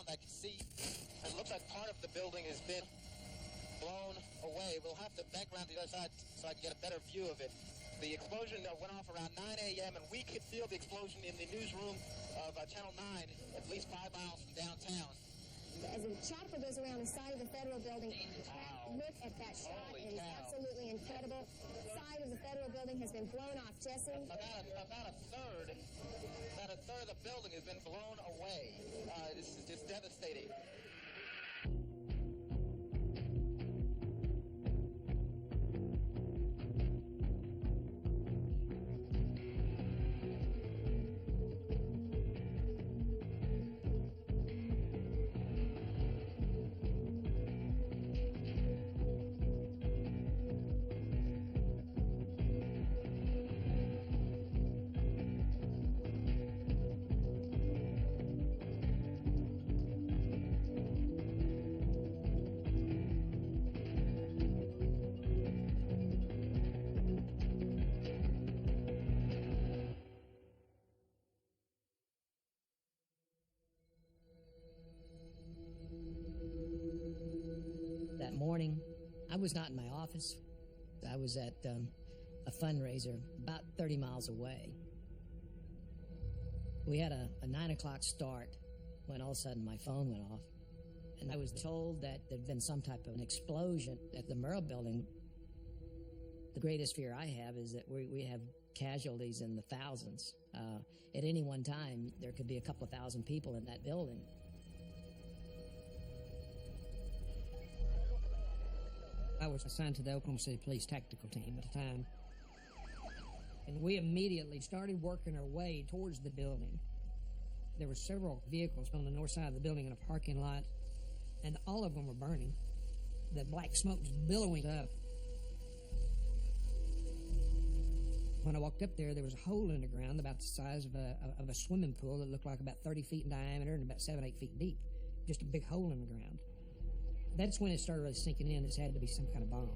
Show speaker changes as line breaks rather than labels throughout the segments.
I can see it looks like part of the building has been blown away. We'll have to back around to the other side so I can get a better view of it. The explosion went off around 9 a.m. and we could feel the explosion in the newsroom of Channel 9, at least 5 miles from downtown.
As a chopper goes around the side of the Federal Building, look at that shot. It is absolutely incredible. The side of the Federal Building has been blown off, Jesse.
About a third of the building has been blown away. This is just devastating.
That morning, I was not in my office. I was at a fundraiser about 30 miles away. We had a 9 o'clock start when all of a sudden my phone went off. And I was told that there'd been some type of an explosion at the Murrah Building. The greatest fear I have is that we have casualties in the thousands. At any one time, there could be a couple of thousand people in that building.
I was assigned to the Oklahoma City Police Tactical Team at the time. And we immediately started working our way towards the building. There were several vehicles on the north side of the building in a parking lot, and all of them were burning. The black smoke was billowing up. When I walked up there, there was a hole in the ground about the size of a swimming pool that looked like about 30 feet in diameter and about 7 or 8 feet deep. Just a big hole in the ground. That's when it started really sinking in. This had to be some kind of bomb.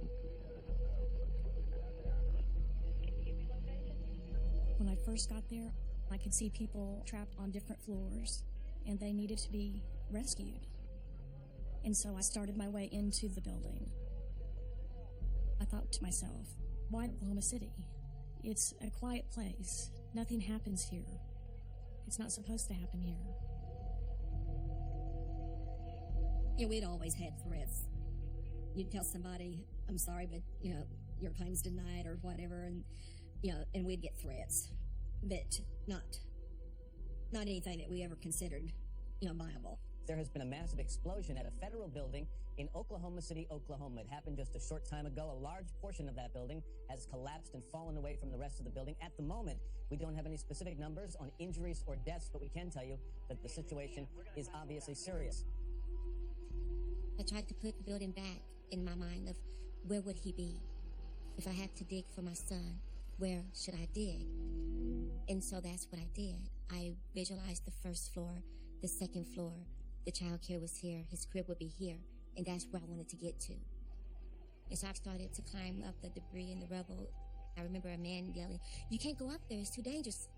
When I first got there, I could see people trapped on different floors, and they needed to be rescued. And so I started my way into the building. I thought to myself, why Oklahoma City? It's a quiet place. Nothing happens here. It's not supposed to happen here.
You know, we'd always had threats. You'd tell somebody, I'm sorry, but, you know, your claim's denied or whatever, and, you know, and we'd get threats. But not anything that we ever considered, you know, viable.
There has been a massive explosion at a federal building in Oklahoma City, Oklahoma. It happened just a short time ago. A large portion of that building has collapsed and fallen away from the rest of the building. At the moment, we don't have any specific numbers on injuries or deaths, but we can tell you that the situation is obviously serious.
I tried to put the building back in my mind of where would he be? If I had to dig for my son, where should I dig? And so that's what I did. I visualized the first floor, the second floor. The child care was here, his crib would be here, and that's where I wanted to get to. And so I started to climb up the debris and the rubble. I remember a man yelling, "You can't go up there, it's too dangerous."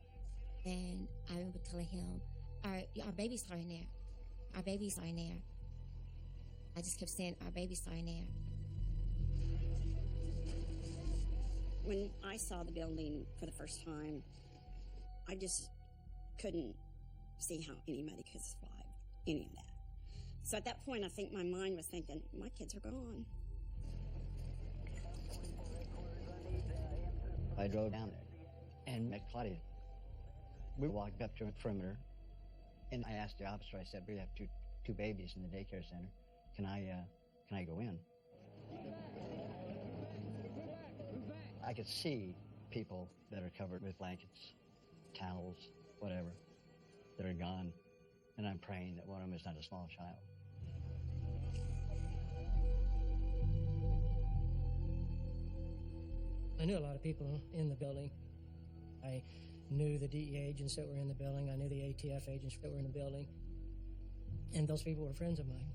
And I remember telling him, our babies are in there. Our babies are in there. I just kept saying, our babies are in there.
When I saw the building for the first time, I just couldn't see how anybody could survive any of that. So at that point, I think my mind was thinking, my kids are gone.
I drove down there and met Claudia. We walked up to a perimeter, and I asked the officer, I said, we have two babies in the daycare center. Can I go in? I could see people that are covered with blankets, towels, whatever, that are gone. And I'm praying that one of them is not a small child.
I knew a lot of people in the building. I knew the DEA agents that were in the building. I knew the ATF agents that were in the building. And those people were friends of mine.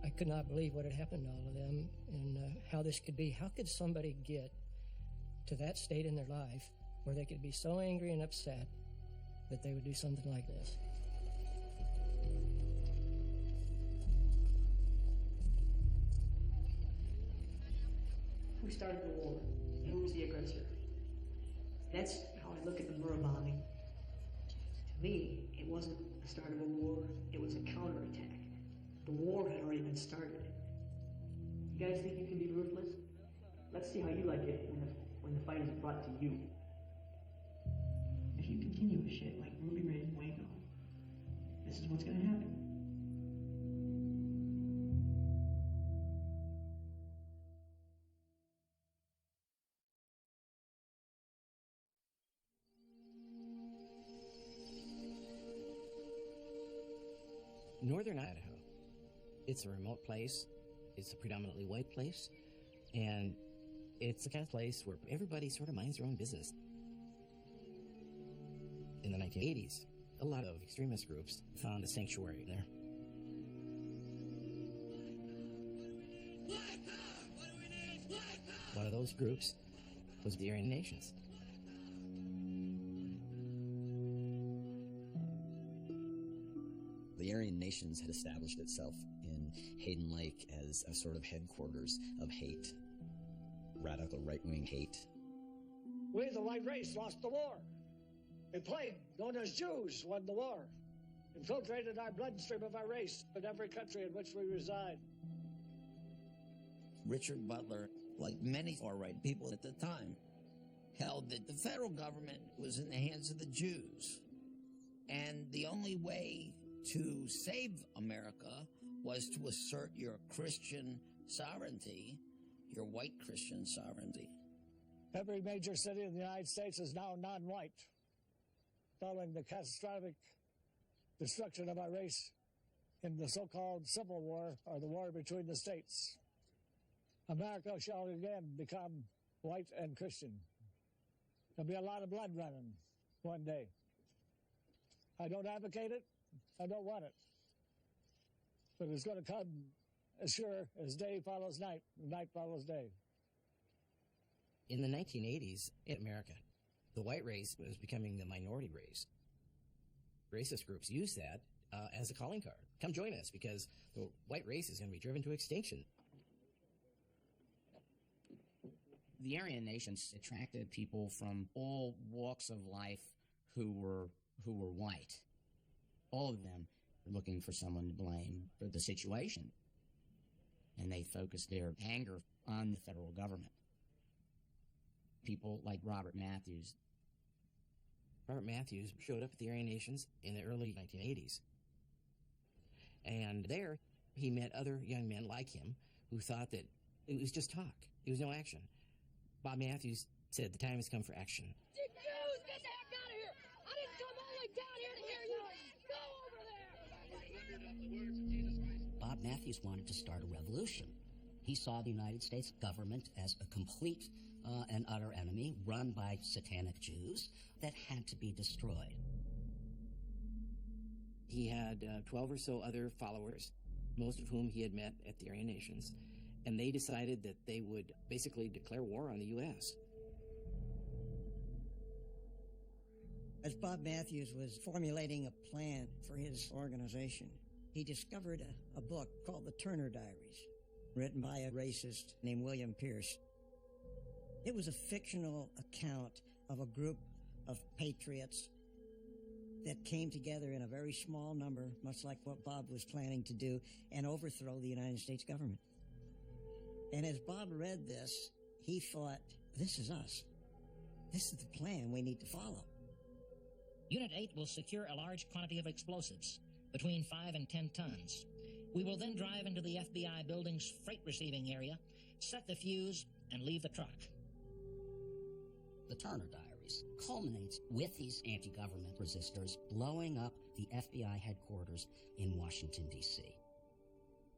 I could not believe what had happened to all of them and how this could be. How could somebody get to that state in their life where they could be so angry and upset that they would do something like this.
Who started the war? And who was the aggressor? That's how I look at the Murrah bombing. To me, it wasn't the start of a war, it was a counterattack. The war had already been started. You guys think you can be ruthless? Let's see how you like it when the fight is brought to you. If you continue with shit like Ruby Ridge and Waco, this is what's gonna happen.
Northern Idaho. It's a remote place. It's a predominantly white place. And it's the kind of place where everybody sort of minds their own business. In the 1980s, a lot of extremist groups found a sanctuary there. One of those groups was the Aryan Nations.
The Aryan Nations had established itself in Hayden Lake as a sort of headquarters of hate, radical right-wing hate.
We, the white race, lost the war. A plague known as Jews won the war, infiltrated our bloodstream of our race in every country in which we reside.
Richard Butler, like many far-right people at the time, held that the federal government was in the hands of the Jews. And the only way to save America was to assert your Christian sovereignty, your white Christian sovereignty.
Every major city in the United States is now non-white, following the catastrophic destruction of our race in the so-called Civil War, or the war between the states. America shall again become white and Christian. There'll be a lot of blood running one day. I don't advocate it. I don't want it. But it's going to come as sure as day follows night, and night follows day.
In the 1980s, in America, the white race was becoming the minority race. Racist groups used that as a calling card. Come join us, because the white race is going to be driven to extinction.
The Aryan Nations attracted people from all walks of life who were white. All of them were looking for someone to blame for the situation. And they focused their anger on the federal government. People like Robert Matthews.
Robert Matthews showed up at the Aryan Nations in the early 1980s. And there, he met other young men like him who thought that it was just talk. It was no action. Bob Matthews said the time has come for action.
You Jews, get the heck out of here! I didn't come all the way down here to hear you! Go over there!
Bob Matthews wanted to start a revolution. He saw the United States government as a complete and utter enemy run by satanic Jews that had to be destroyed.
He had 12 or so other followers, most of whom he had met at the Aryan Nations, and they decided that they would basically declare war on the U.S.
As Bob Matthews was formulating a plan for his organization, he discovered a book called The Turner Diaries, written by a racist named William Pierce. It was a fictional account of a group of patriots that came together in a very small number, much like what Bob was planning to do, and overthrow the United States government. And as Bob read this, he thought, this is us. This is the plan we need to follow.
Unit 8 will secure a large quantity of explosives, between 5 and 10 tons. We will then drive into the FBI building's freight receiving area, set the fuse, and leave the truck.
The Turner Diaries culminates with these anti-government resistors blowing up the FBI headquarters in Washington, D.C.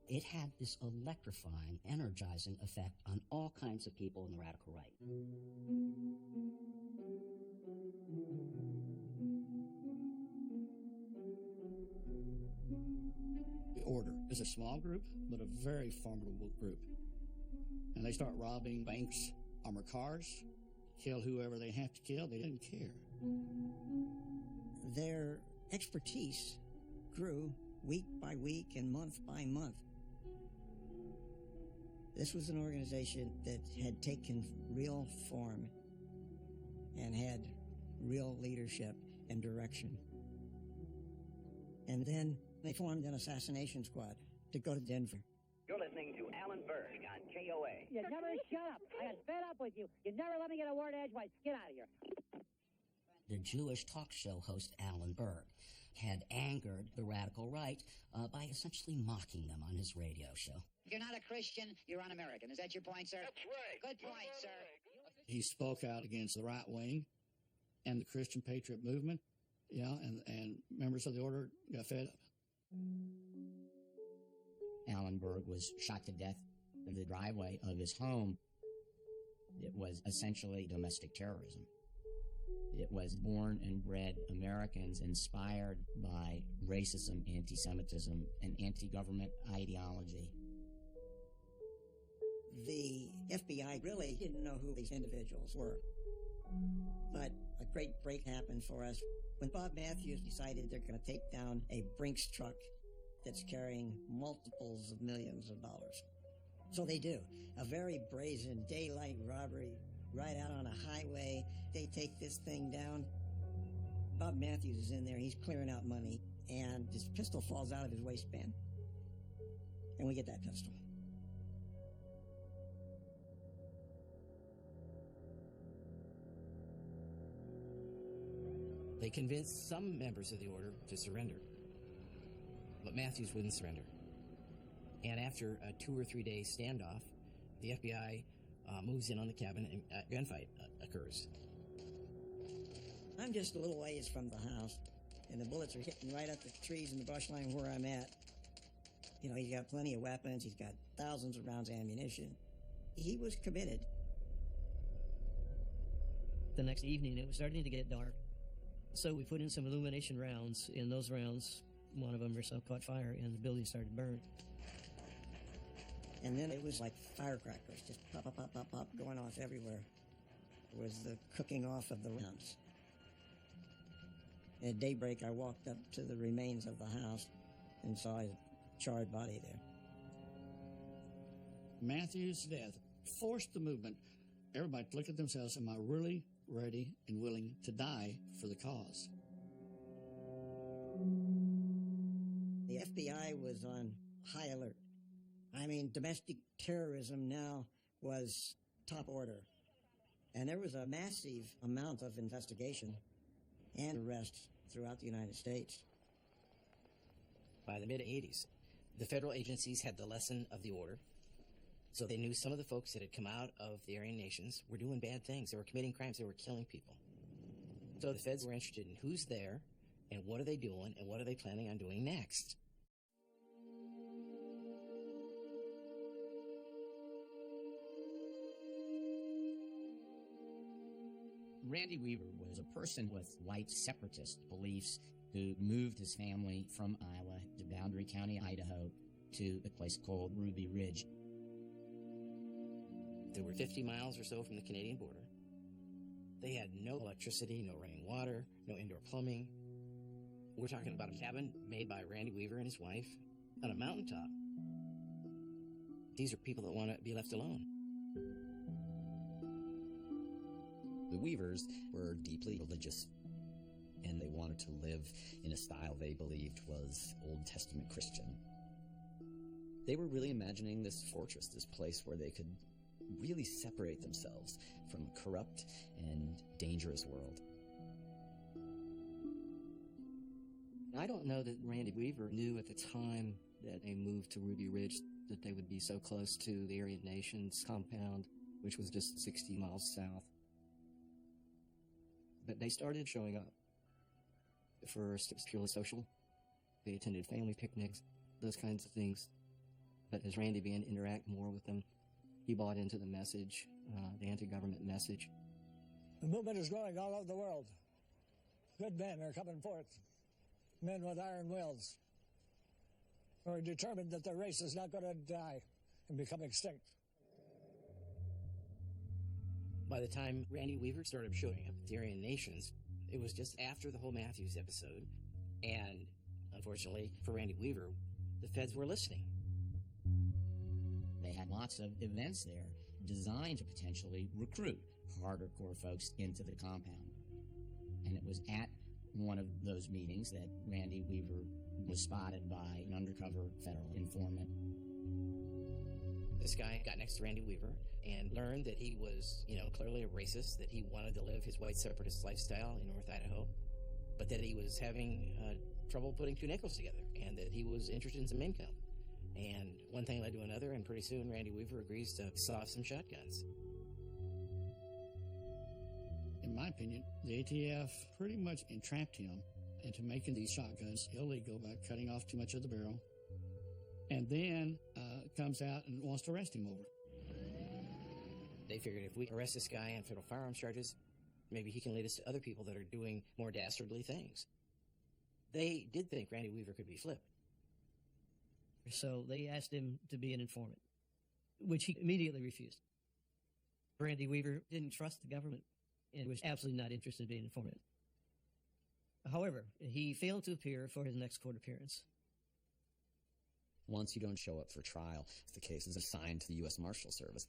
It had this electrifying, energizing effect on all kinds of people in the radical right.
The Order is a small group, but a very formidable group. And they start robbing banks, armored cars, kill whoever they have to kill. They didn't care.
their expertise grew week by week and month by month. This was an organization that had taken real form and had real leadership and direction. And then they formed an assassination squad to go to Denver.
You're listening to Alan Berg on KOA.
You never shut up. I got fed up with you. You never let me get a word edgewise. Get out of here.
The Jewish talk show host Alan Berg had angered the radical right by essentially mocking them on his radio show.
If you're not a Christian, you're un-American. Is that your point, sir? That's right. Good point, sir.
He spoke out against the right wing and the Christian Patriot movement, and members of the order got fed up.
Alan Berg was shot to death in the driveway of his home. It was essentially domestic terrorism. It was born and bred Americans inspired by racism, anti-Semitism, and anti-government ideology.
The FBI really didn't know who these individuals were. But a great break happened for us when Bob Matthews decided they're going to take down a Brinks truck that's carrying multiples of millions of dollars. So they do. A very brazen daylight robbery right out on a highway. They take this thing down. Bob Matthews is in there. He's clearing out money, and his pistol falls out of his waistband. And we get that pistol.
They convinced some members of the order to surrender, but Matthews wouldn't surrender. And after a 2 or 3 day standoff, the FBI moves in on the cabin and a gunfight occurs.
I'm just a little ways from the house, and the bullets are hitting right at the trees and the brush line where I'm at. He's got plenty of weapons. He's got thousands of rounds of ammunition. He was committed.
The next evening, it was starting to get dark. So we put in some illumination rounds. In those rounds, one of them or so caught fire, and the building started to burn.
And then it was like firecrackers, just pop, pop, pop, pop, pop, going off everywhere. It was the cooking off of the rounds. At daybreak, I walked up to the remains of the house and saw a charred body there.
Matthews' death forced the movement. Everybody to look at themselves. Am I really ready and willing to die for the cause?
The FBI was on high alert. Domestic terrorism now was top order. And there was a massive amount of investigation and arrests throughout the United States.
By the mid-'80s, the federal agencies had the lesson of the order. So they knew some of the folks that had come out of the Aryan nations were doing bad things. They were committing crimes. They were killing people. So the feds were interested in who's there and what are they doing and what are they planning on doing next.
Randy Weaver was a person with white separatist beliefs who moved his family from Iowa to Boundary County, Idaho, to a place called Ruby Ridge.
They were 50 miles or so from the Canadian border. They had no electricity, no running water, no indoor plumbing. We're talking about a cabin made by Randy Weaver and his wife on a mountaintop. These are people that want to be left alone.
The Weavers were deeply religious, and they wanted to live in a style they believed was Old Testament Christian. They were really imagining this fortress, this place where they could really separate themselves from a corrupt and dangerous world.
I don't know that Randy Weaver knew at the time that they moved to Ruby Ridge that they would be so close to the Aryan Nations compound, which was just 60 miles south. But they started showing up. At first, it was purely social. They attended family picnics, those kinds of things. But as Randy began to interact more with them, he bought into the message, the anti-government message.
The movement is growing all over the world. Good men are coming forth. Men with iron wills who are determined that their race is not going to die and become extinct.
By the time Randy Weaver started showing up at the Aryan Nations, It was just after the whole Matthews episode, and unfortunately for Randy Weaver, the feds were listening.
They had lots of events there designed to potentially recruit hardcore folks into the compound. And it was at one of those meetings that Randy Weaver was spotted by an undercover federal informant.
This guy got next to Randy Weaver and learned that he was, clearly a racist, that he wanted to live his white separatist lifestyle in North Idaho, but that he was having trouble putting two nickels together, and that he was interested in some income. And one thing led to another, and pretty soon Randy Weaver agrees to saw off some shotguns.
In my opinion, the ATF pretty much entrapped him into making these shotguns illegal by cutting off too much of the barrel, and then comes out and wants to arrest him over it.
They figured if we arrest this guy on federal firearms charges, maybe he can lead us to other people that are doing more dastardly things. They did think Randy Weaver could be flipped.
So they asked him to be an informant, which he immediately refused. Randy Weaver didn't trust the government and was absolutely not interested in being an informant. However, he failed to appear for his next court appearance.
Once you don't show up for trial, the case is assigned to the U.S. Marshal Service.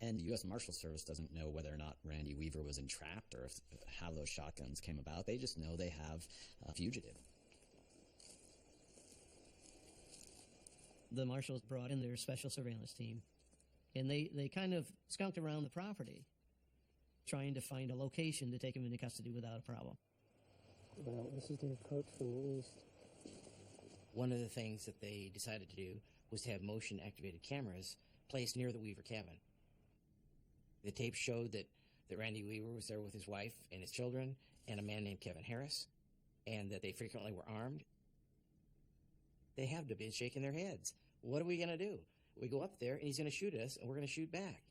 And the U.S. Marshal Service doesn't know whether or not Randy Weaver was entrapped or how those shotguns came about. They just know they have a fugitive.
The marshals brought in their special surveillance team, and they kind of skunked around the property, trying to find a location to take him into custody without a problem.
Well, this is the approach from the east.
One of the things that they decided to do was to have motion-activated cameras placed near the Weaver cabin. The tape showed that Randy Weaver was there with his wife and his children and a man named Kevin Harris, and that they frequently were armed. They have to be shaking their heads. What are we going to do? We go up there, and he's going to shoot us, and we're going to shoot back.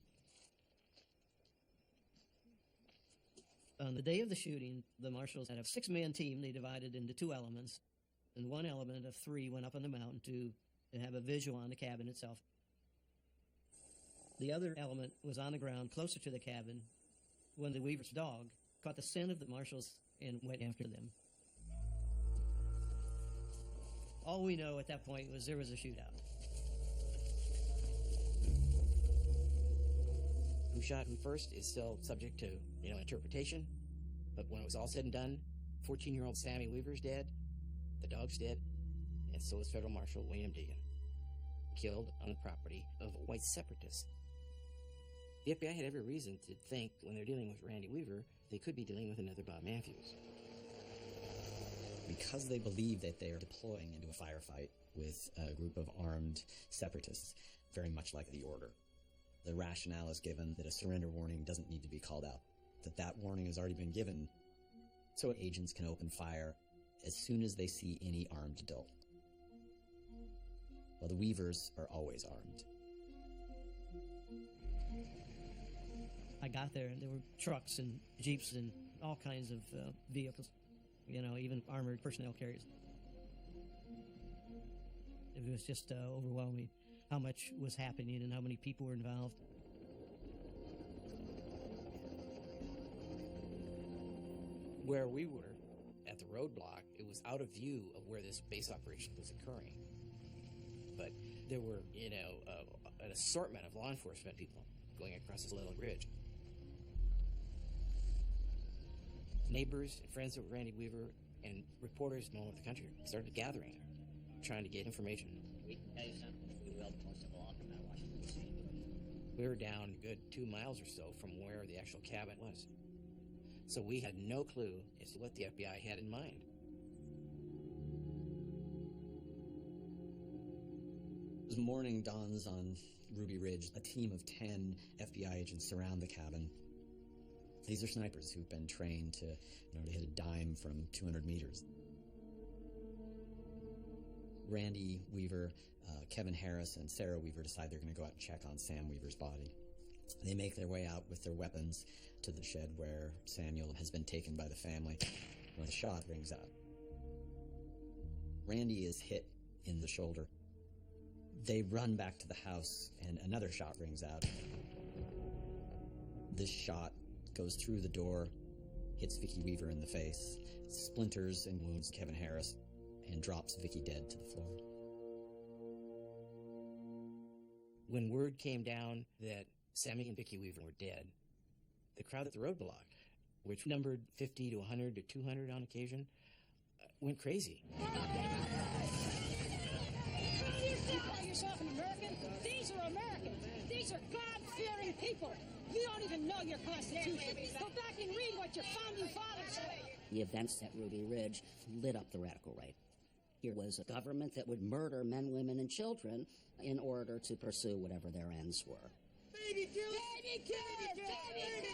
On the day of the shooting, the marshals had a 6-man team. They divided into 2 elements, and one element of 3 went up on the mountain to have a visual on the cabin itself. The other element was on the ground closer to the cabin when the Weaver's dog caught the scent of the marshals and went after them. All we know at that point was there was a shootout.
Who shot who first is still subject to, interpretation. But when it was all said and done, 14-year-old Sammy Weaver's dead, the dog's dead, and so is Federal Marshal William Deegan, killed on the property of white separatists. The FBI had every reason to think when they're dealing with Randy Weaver, they could be dealing with another Bob Matthews.
Because they believe that they are deploying into a firefight with a group of armed separatists, very much like the Order. The rationale is given that a surrender warning doesn't need to be called out, that warning has already been given, so agents can open fire as soon as they see any armed adult. Well, the Weavers are always armed.
I got there, and there were trucks and jeeps and all kinds of vehicles, even armored personnel carriers. It was just overwhelming how much was happening and how many people were involved.
Where we were, at the roadblock, it was out of view of where this base operation was occurring. But there were, an assortment of law enforcement people going across this little bridge. Neighbors and friends of Randy Weaver and reporters from all over the country started gathering, trying to get information.
We can tell you something. We will post a blog about Washington, D.C.
We were down a good 2 miles or so from where the actual cabin was. So we had no clue as to what the FBI had in mind.
As morning dawns on Ruby Ridge, a team of 10 FBI agents surround the cabin. These are snipers who've been trained to hit a dime from 200 meters. Randy Weaver, Kevin Harris, and Sarah Weaver decide they're going to go out and check on Sam Weaver's body. They make their way out with their weapons to the shed where Samuel has been taken by the family when the shot rings out. Randy is hit in the shoulder. They run back to the house and another shot rings out. This shot goes through the door, hits Vicki Weaver in the face, splinters and wounds Kevin Harris, and drops Vicki dead to the floor.
When word came down that Sammy and Vicki Weaver were dead, the crowd at the roadblock, which numbered 50 to 100 to 200 on occasion, went crazy.
You call yourself an American? These are Americans. These are God-fearing people. You don't even know your Constitution. Go back and read what your founding fathers said.
The events at Ruby Ridge lit up the radical right. Here was a government that would murder men, women, and children in order to pursue whatever their ends were.
Baby killers! Baby killers! Baby killers!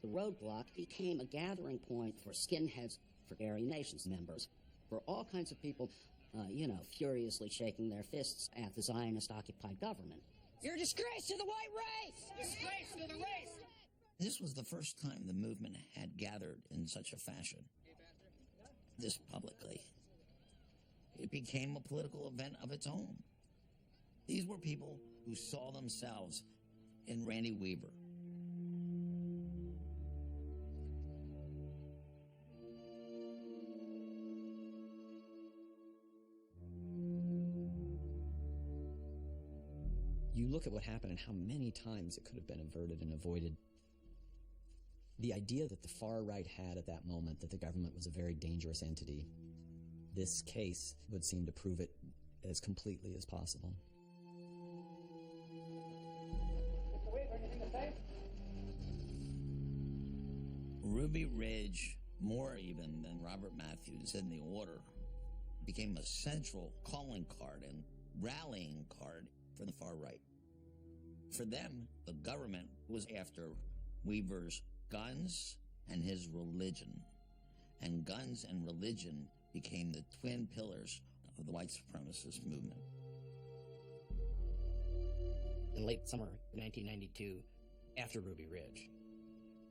The roadblock became a gathering point for skinheads, for Aryan Nations members, for all kinds of people, furiously shaking their fists at the Zionist-occupied government.
You're a disgrace to the white race! Disgrace to the race!
This was the first time the movement had gathered in such a fashion, this publicly. It became a political event of its own. These were people who saw themselves in Randy Weaver.
You look at what happened and how many times it could have been averted and avoided. The idea that the far right had at that moment that the government was a very dangerous entity, this case would seem to prove it as completely as possible.
Ruby Ridge, more even than Robert Matthews in the order, became a central calling card and rallying card for the far right. For them, the government was after Weaver's guns and his religion. And guns and religion became the twin pillars of the white supremacist movement.
In late summer 1992, after Ruby Ridge,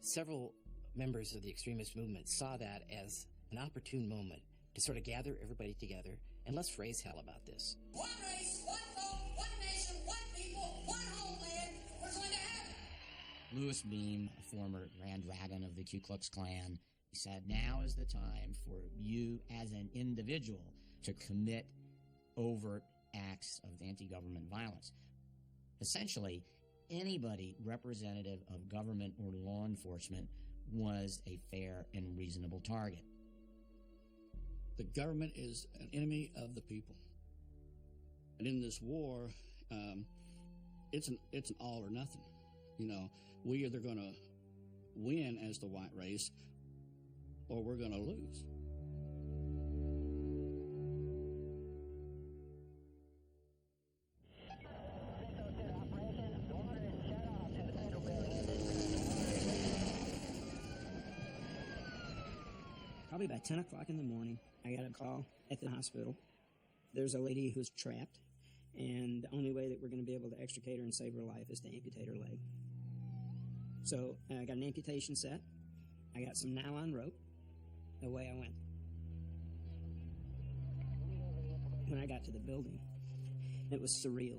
several members of the extremist movement saw that as an opportune moment to sort of gather everybody together and let's raise hell about this.
One race, one vote, one nation, one people, one homeland. We're going to have it.
Louis Beam, a former Grand Dragon of the Ku Klux Klan, he said, now is the time for you as an individual to commit overt acts of anti-government violence. Essentially, anybody representative of government or law enforcement was a fair and reasonable target.
The government is an enemy of the people. And in this war, it's an all or nothing. We either going to win as the white race or we're going to lose.
Probably by 10 o'clock in the morning, I got a call at the hospital. There's a lady who's trapped, and the only way that we're going to be able to extricate her and save her life is to amputate her leg. So I got an amputation set. I got some nylon rope. Away I went. When I got to the building, it was surreal.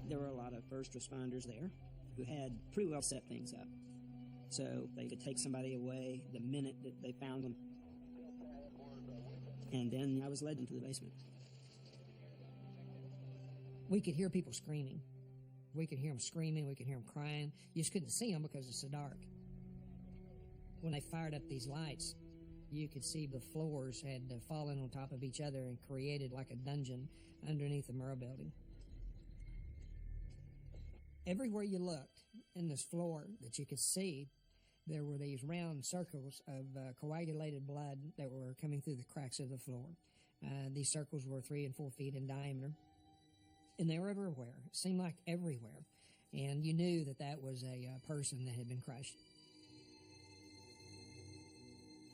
There were a lot of first responders there who had pretty well set things up. So they could take somebody away the minute that they found them. And then I was led into the basement.
We could hear people screaming. We could hear them screaming. We could hear them crying. You just couldn't see them because it's so dark. When they fired up these lights, you could see the floors had fallen on top of each other and created like a dungeon underneath the Murrah Building. Everywhere you looked in this floor that you could see, there were these round circles of coagulated blood that were coming through the cracks of the floor. These circles were 3 and 4 feet in diameter, and they were everywhere. It seemed like everywhere, and you knew that that was a person that had been crushed.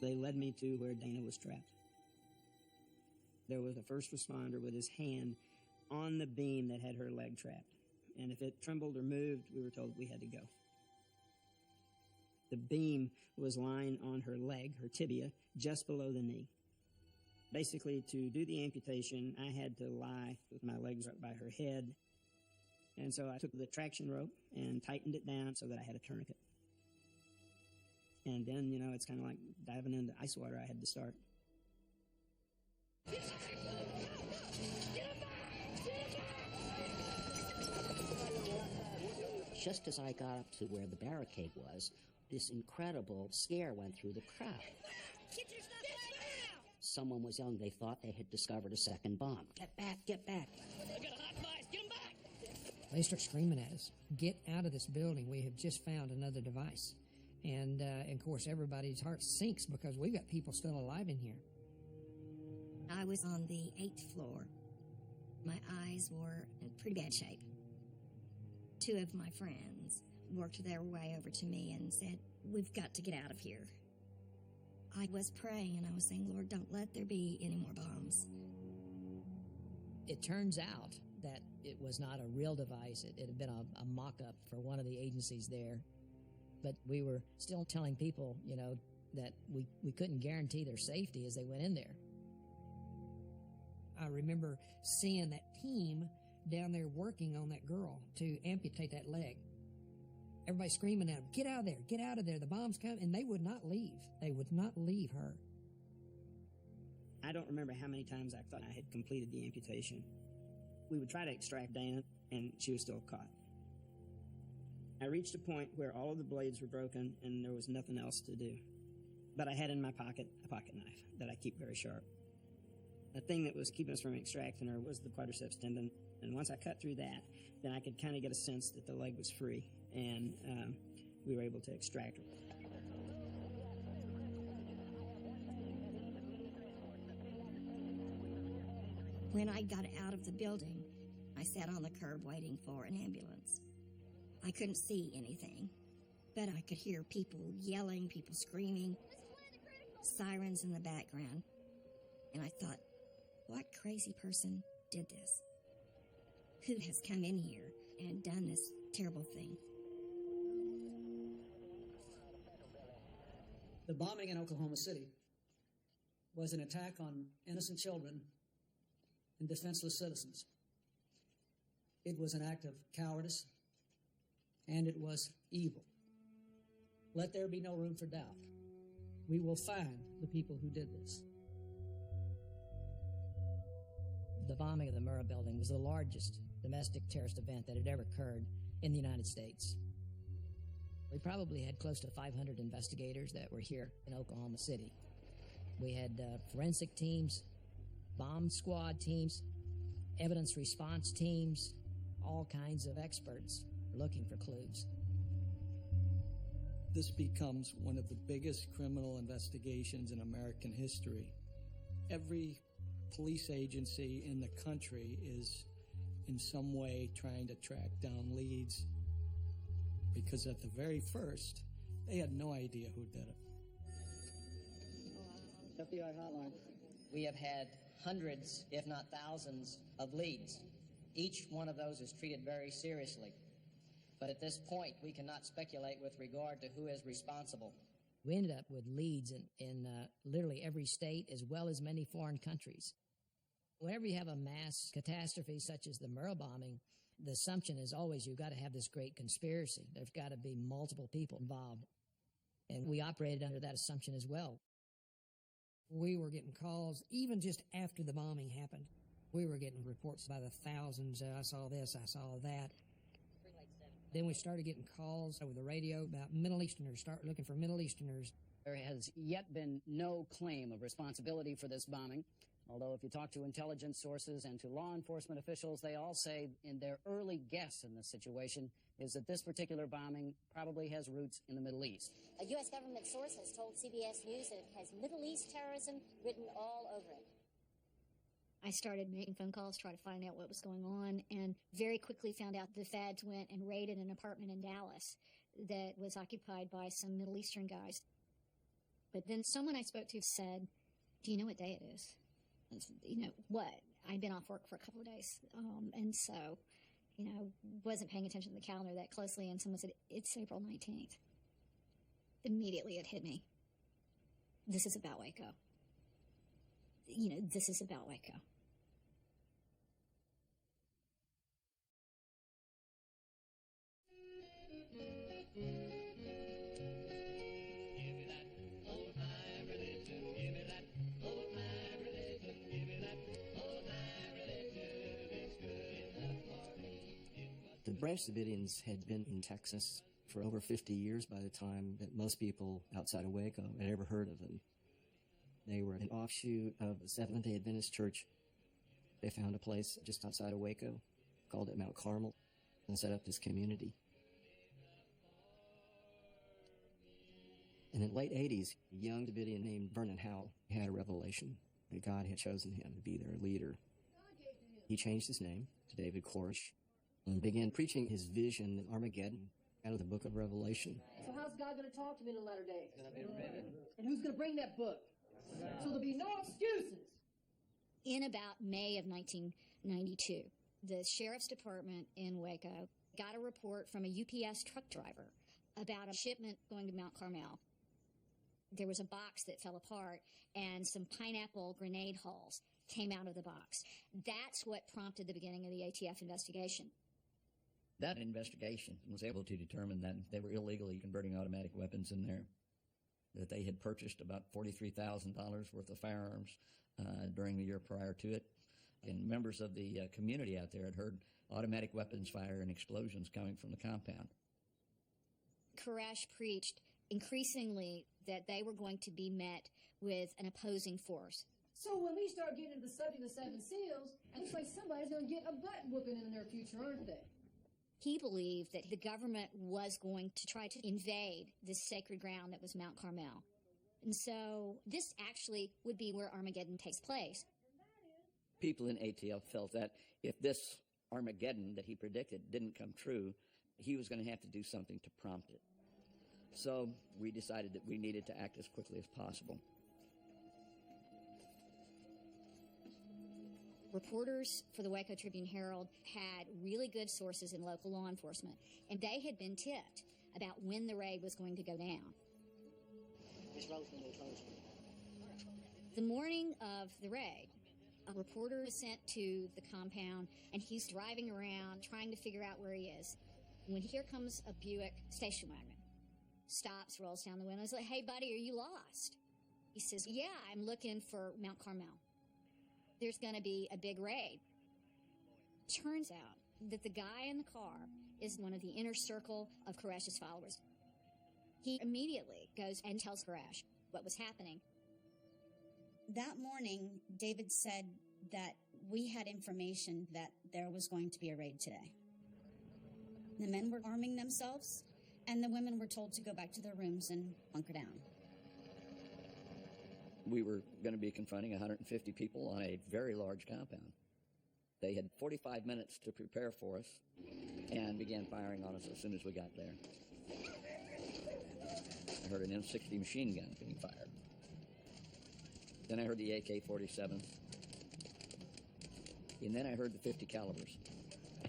They led me to where Dana was trapped. There was a first responder with his hand on the beam that had her leg trapped. And if it trembled or moved, we were told we had to go. The beam was lying on her leg, her tibia, just below the knee. Basically, to do the amputation, I had to lie with my legs up by her head. And so I took the traction rope and tightened it down so that I had a tourniquet. And then, you know, it's kind of like diving into ice water. I had to start.
Just as I got up to where the barricade was, this incredible scare went through the crowd. Someone was yelling they thought they had discovered a second bomb. Get back, get back.
They start screaming at us, get out of this building. We have just found another device. And of course, everybody's heart sinks because we've got people still alive in here.
I was on the 8th floor. My eyes were in pretty bad shape. 2 of my friends worked their way over to me and said, "We've got to get out of here." I was praying and I was saying, "Lord, don't let there be any more bombs."
It turns out that it was not a real device. It had been a mock-up for one of the agencies there. But we were still telling people, you know, that we couldn't guarantee their safety as they went in there.
I remember seeing that team down there working on that girl to amputate that leg. Everybody screaming at them, "Get out of there, get out of there, the bomb's coming," and they would not leave. They would not leave her.
I don't remember how many times I thought I had completed the amputation. We would try to extract Dana, and she was still caught. I reached a point where all of the blades were broken, and there was nothing else to do. But I had in my pocket a pocket knife that I keep very sharp. The thing that was keeping us from extracting her was the quadriceps tendon, and once I cut through that, then I could kind of get a sense that the leg was free, and we were able to extract her.
When I got out of the building, I sat on the curb waiting for an ambulance. I couldn't see anything, but I could hear people yelling, people screaming, sirens in the background. And I thought, what crazy person did this? Who has come in here and done this terrible thing?
The bombing in Oklahoma City was an attack on innocent children and defenseless citizens. It was an act of cowardice, and it was evil. Let there be no room for doubt. We will find the people who did this.
The bombing of the Murrah Building was the largest domestic terrorist event that had ever occurred in the United States. We probably had close to 500 investigators that were here in Oklahoma City. We had forensic teams, bomb squad teams, evidence response teams, all kinds of experts looking for clues.
This becomes one of the biggest criminal investigations in American history. Every police agency in the country is in some way trying to track down leads, because at the very first, they had no idea who did it.
FBI hotline.
We have had hundreds, if not thousands, of leads. Each one of those is treated very seriously. But at this point, we cannot speculate with regard to who is responsible.
We ended up with leads in literally every state as well as many foreign countries. Whenever you have a mass catastrophe such as the Murrah bombing, the assumption is always you've got to have this great conspiracy. There's got to be multiple people involved. And we operated under that assumption as well.
We were getting calls, even just after the bombing happened. We were getting reports by the thousands. I saw this, I saw that. Then we started getting calls over the radio about Middle Easterners, start looking for Middle Easterners.
There has yet been no claim of responsibility for this bombing, although if you talk to intelligence sources and to law enforcement officials, they all say in their early guess in this situation is that this particular bombing probably has roots in the Middle East.
A U.S. government source has told CBS News that it has Middle East terrorism written all over it. I started making phone calls, trying to find out what was going on, and very quickly found out the Fads went and raided an apartment in Dallas that was occupied by some Middle Eastern guys. But then someone I spoke to said, "Do you know what day it is?" I said, "You know what?" I'd been off work for a couple of days, and so, wasn't paying attention to the calendar that closely, and someone said, "It's April 19th. Immediately it hit me. This is about Waco. This is about Waco.
Branch Davidians had been in Texas for over 50 years by the time that most people outside of Waco had ever heard of them. They were an offshoot of the Seventh-day Adventist Church. They found a place just outside of Waco, called it Mount Carmel, and set up this community. In the late 80s, a young Davidian named Vernon Howell had a revelation that God had chosen him to be their leader. He changed his name to David Koresh and began preaching his vision of Armageddon out of the book of Revelation.
So how's God going to talk to me in the latter days? And who's going to bring that book? So there'll be no excuses.
In about May of 1992, the Sheriff's Department in Waco got a report from a UPS truck driver about a shipment going to Mount Carmel. There was a box that fell apart, and some pineapple grenade hulls came out of the box. That's what prompted the beginning of the ATF investigation.
That investigation was able to determine that they were illegally converting automatic weapons in there, that they had purchased about $43,000 worth of firearms during the year prior to it. And members of the community out there had heard automatic weapons fire and explosions coming from the compound.
Koresh preached increasingly that they were going to be met with an opposing force.
So when we start getting into the subject of the seven seals, it looks like somebody's going to get a butt whooping in the near future, aren't they?
He believed that the government was going to try to invade this sacred ground that was Mount Carmel. And so this actually would be where Armageddon takes place.
People in ATF felt that if this Armageddon that he predicted didn't come true, he was going to have to do something to prompt it. So we decided that we needed to act as quickly as possible.
Reporters for the Waco Tribune-Herald had really good sources in local law enforcement, and they had been tipped about when the raid was going to go down. The morning of the raid, a reporter was sent to the compound, and he's driving around trying to figure out where he is. When here comes a Buick station wagon, stops, rolls down the window, and says, "Hey, buddy, are you lost?" He says, "Yeah, I'm looking for Mount Carmel. There's going to be a big raid." Turns out that the guy in the car is one of the inner circle of Koresh's followers. He immediately goes and tells Koresh what was happening.
That morning, David said that we had information that there was going to be a raid today. The men were arming themselves, and the women were told to go back to their rooms and bunker down.
We were going to be confronting 150 people on a very large compound. They had 45 minutes to prepare for us and began firing on us as soon as we got there. I heard an M60 machine gun being fired. Then I heard the AK-47. And then I heard the 50 calibers.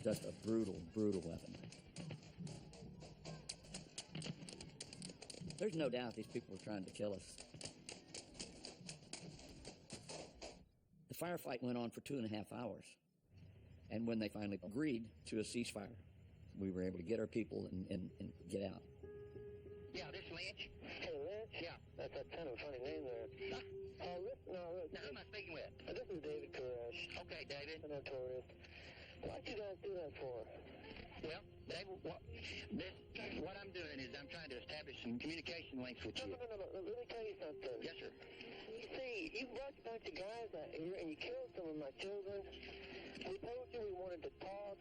Just a brutal, brutal weapon. There's no doubt these people were trying to kill us. The firefight went on for 2.5 hours. And when they finally agreed to a ceasefire, we were able to get our people and get out.
Yeah, this Lynch. Hey, Lynch? Yeah. That's kind of a funny name there. Huh? Now, who am I speaking with? This is David Koresh. Okay, David. A notorious. What'd you guys do that for? Well, David, what I'm doing is I'm trying to establish some communication links with you. No. Let me tell you something. Yes, sir. You see, you brought a bunch of guys out here and you killed some of my children. We told you we wanted to talk.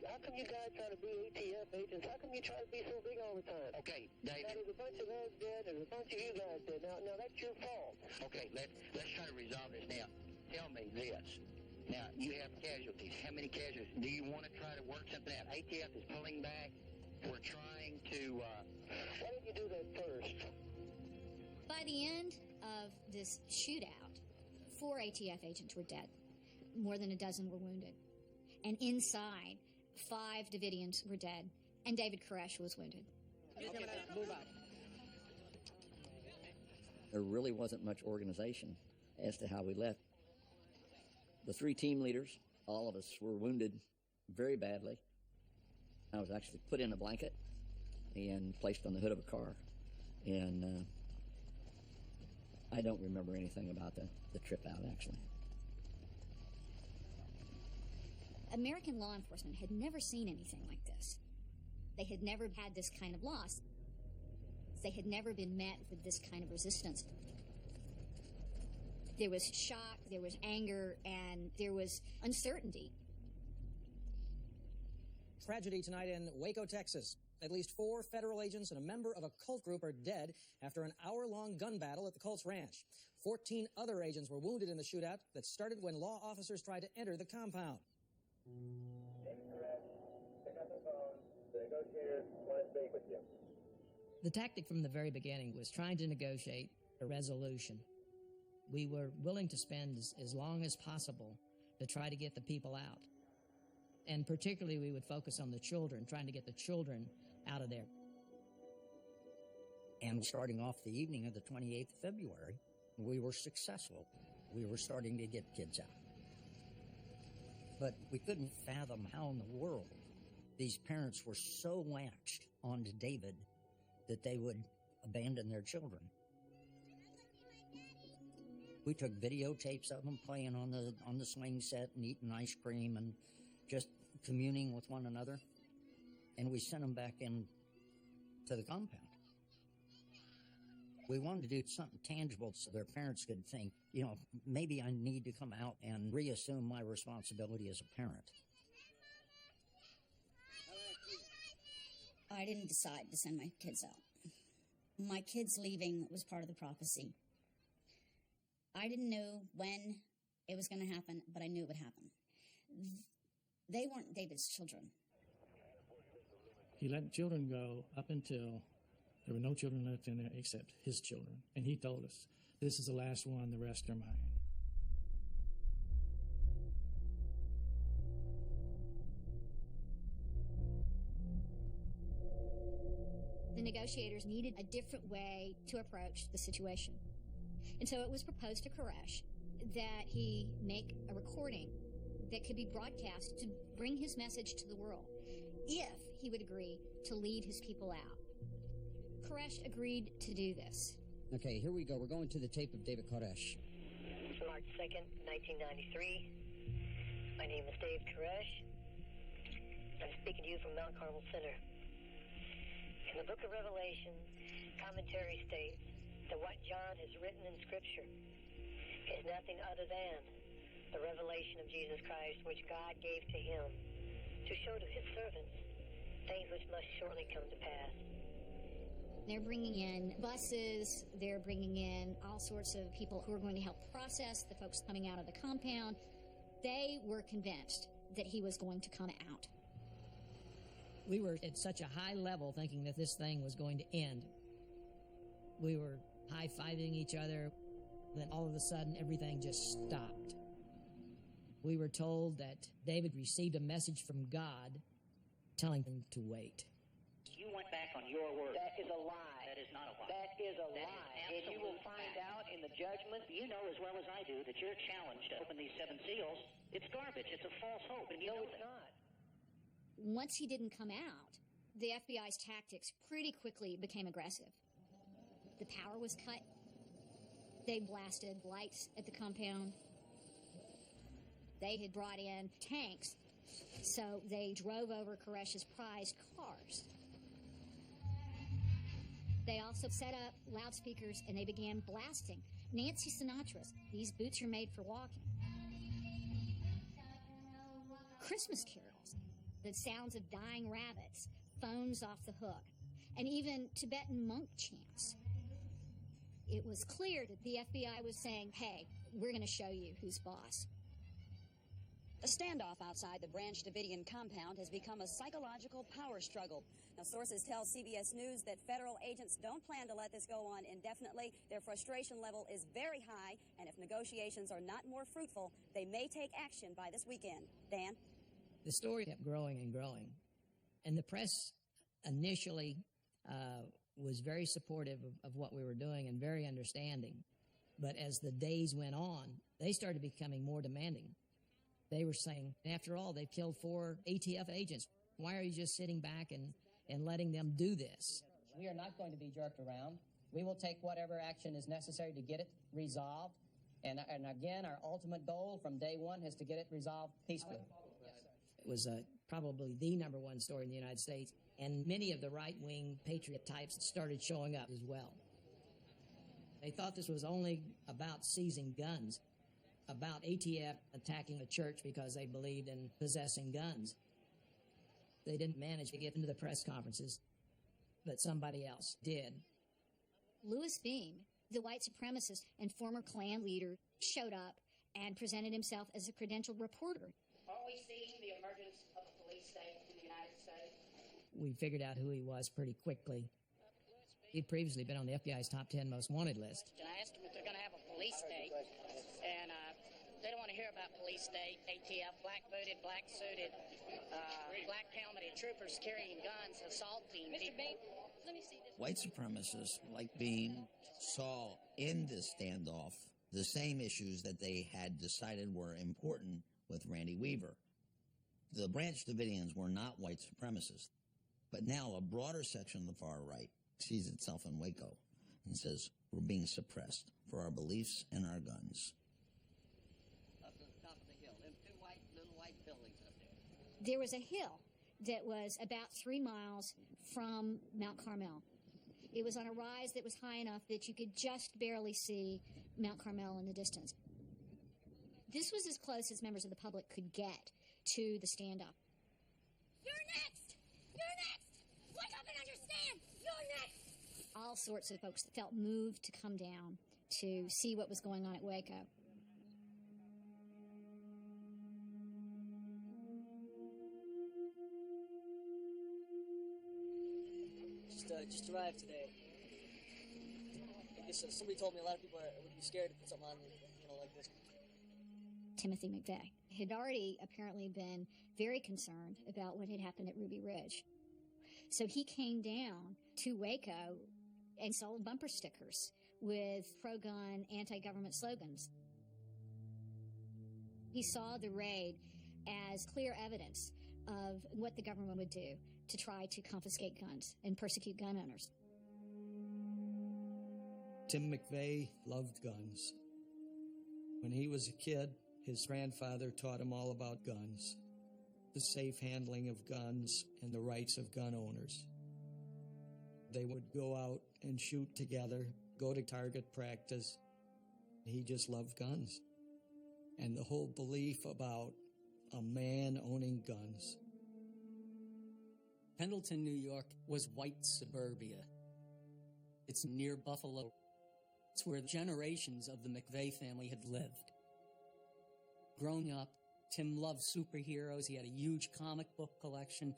How come you guys try to be ATF agents? How come you try to be so big all the time? Okay, David. Now, there's a bunch of us dead. There's a bunch of you guys dead. Now that's your fault. Okay, let's try to resolve this. Now, tell me this. Now, you have casualties. How many casualties? Do you want to try to work something out? ATF is pulling back. We're trying to... Why didn't you do that first?
By the end of this shootout, 4 ATF agents were dead. More than a dozen were wounded. And inside, 5 Davidians were dead, and David Koresh was wounded.
There really wasn't much organization as to how we left. The 3 team leaders, all of us were wounded very badly. I was actually put in a blanket and placed on the hood of a car. And I don't remember anything about the trip out, actually.
American law enforcement had never seen anything like this. They had never had this kind of loss. They had never been met with this kind of resistance. There was shock, there was anger, and there was uncertainty.
Tragedy tonight in Waco, Texas. At least 4 federal agents and a member of a cult group are dead after an hour-long gun battle at the cult's ranch. 14 other agents were wounded in the shootout that started when law officers tried to enter the compound.
The tactic from the very beginning was trying to negotiate a resolution. We were willing to spend as long as possible to try to get the people out. And particularly we would focus on the children, trying to get the children out of there.
And starting off the evening of the 28th of February, we were successful. We were starting to get kids out. But we couldn't fathom how in the world these parents were so latched onto David that they would abandon their children. We took videotapes of them playing on the swing set and eating ice cream and just communing with one another, and we sent them back in to the compound. We wanted to do something tangible so their parents could think, you know, maybe I need to come out and reassume my responsibility as a parent.
I didn't decide to send my kids out. My kids leaving was part of the prophecy. I didn't know when it was going to happen, but I knew it would happen. They weren't David's children.
He let children go up until there were no children left in there except his children. And he told us, this is the last one, the rest are mine.
The negotiators needed a different way to approach the situation. And so it was proposed to Koresh that he make a recording that could be broadcast to bring his message to the world, if he would agree to lead his people out. Koresh agreed to do this.
Okay, here we go. We're going to the tape of David Koresh.
March 2nd, 1993. My name is Dave Koresh. I'm speaking to you from Mount Carmel Center. In the book of Revelation, commentary states that what John has written in Scripture is nothing other than the revelation of Jesus Christ, which God gave to him to show to his servants things which must shortly come to pass.
They're bringing in buses, they're bringing in all sorts of people who are going to help process the folks coming out of the compound. They were convinced that he was going to come out.
We were at such a high level thinking that this thing was going to end. We were high-fiving each other. Then all of a sudden, everything just stopped. We were told that David received a message from God telling him to wait.
You went back on your word. That is a lie. That is not a lie. That is a lie. And you will find out in the judgment. You know as well as I do that your challenge to open these 7 seals, it's garbage. It's a false hope. And you know it's not.
Once he didn't come out, the FBI's tactics pretty quickly became aggressive. The power was cut. They blasted lights at the compound. They had brought in tanks, so they drove over Koresh's prized cars. They also set up loudspeakers, and they began blasting Nancy Sinatra's "These Boots Are Made for Walking," Christmas carols, the sounds of dying rabbits, phones off the hook, and even Tibetan monk chants. It was clear that the FBI was saying, hey, we're going to show you who's boss.
The standoff outside the Branch Davidian compound has become a psychological power struggle. Now, sources tell CBS News that federal agents don't plan to let this go on indefinitely. Their frustration level is very high, and if negotiations are not more fruitful, they may take action by this weekend. Dan?
The story kept growing and growing, and the press initially was very supportive of what we were doing and very understanding. But as the days went on, they started becoming more demanding. They were saying, after all, they've killed 4 ATF agents. Why are you just sitting back and letting them do this?
We are not going to be jerked around. We will take whatever action is necessary to get it resolved. And again, our ultimate goal from day one is to get it resolved peacefully.
It was probably the #1 story in the United States, and many of the right-wing patriot types started showing up as well. They thought this was only about seizing guns, about ATF attacking a church because they believed in possessing guns. They didn't manage to get into the press conferences, but somebody else did.
Louis Beam, the white supremacist and former Klan leader, showed up and presented himself as a credentialed reporter.
Are we seeing the emergence of a police state in the United States?
We figured out who he was pretty quickly. He'd previously been on the FBI's top 10 most wanted list.
And I asked them if they're going to have a police state, and they don't want to hear about police state, ATF, black-booted, black-suited, black-helmeted troopers carrying guns, assaulting people. Mr. Beam, let me see this.
White supremacists like Beam saw in this standoff the same issues that they had decided were important with Randy Weaver. The Branch Davidians were not white supremacists, but now a broader section of the far right sees itself in Waco and says, we're being suppressed for our beliefs and our guns.
Up to the top of the hill, them two little white buildings up there.
There was a hill that was about 3 miles from Mount Carmel. It was on a rise that was high enough that you could just barely see Mount Carmel in the distance. This was as close as members of the public could get to the stand-up. You're next! You're next! Wake up and understand! You're next! All sorts of folks felt moved to come down to see what was going on at Waco.
Just arrived today. I guess somebody told me a lot of people would be scared to put something on, like this.
Timothy McVeigh had already apparently been very concerned about what had happened at Ruby Ridge. So he came down to Waco and sold bumper stickers with pro-gun, anti-government slogans. He saw the raid as clear evidence of what the government would do to try to confiscate guns and persecute gun owners.
Tim McVeigh loved guns. When he was a kid, his grandfather taught him all about guns, the safe handling of guns and the rights of gun owners. They would go out and shoot together, go to target practice. He just loved guns. And the whole belief about a man owning guns.
Pendleton, New York was white suburbia. It's near Buffalo. It's where generations of the McVeigh family had lived. Growing up, Tim loved superheroes. He had a huge comic book collection.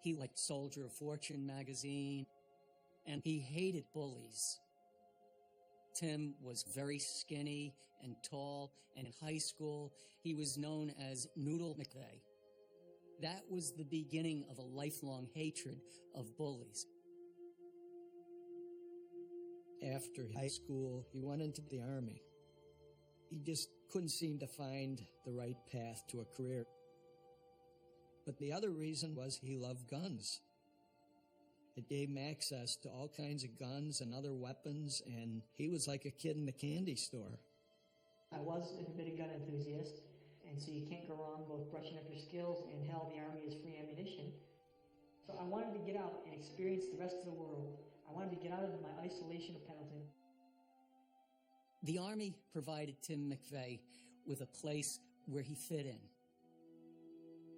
He liked Soldier of Fortune magazine. And he hated bullies. Tim was very skinny and tall, and in high school, he was known as Noodle McVeigh. That was the beginning of a lifelong hatred of bullies.
After high school, he went into the Army. He just couldn't seem to find the right path to a career. But the other reason was he loved guns. It gave him access to all kinds of guns and other weapons, and he was like a kid in the candy store.
I was a bit of gun enthusiast, and so you can't go wrong both brushing up your skills and hell, the Army is free ammunition. So I wanted to get out and experience the rest of the world. I wanted to get out of my isolation of Pendleton.
The Army provided Tim McVeigh with a place where he fit in.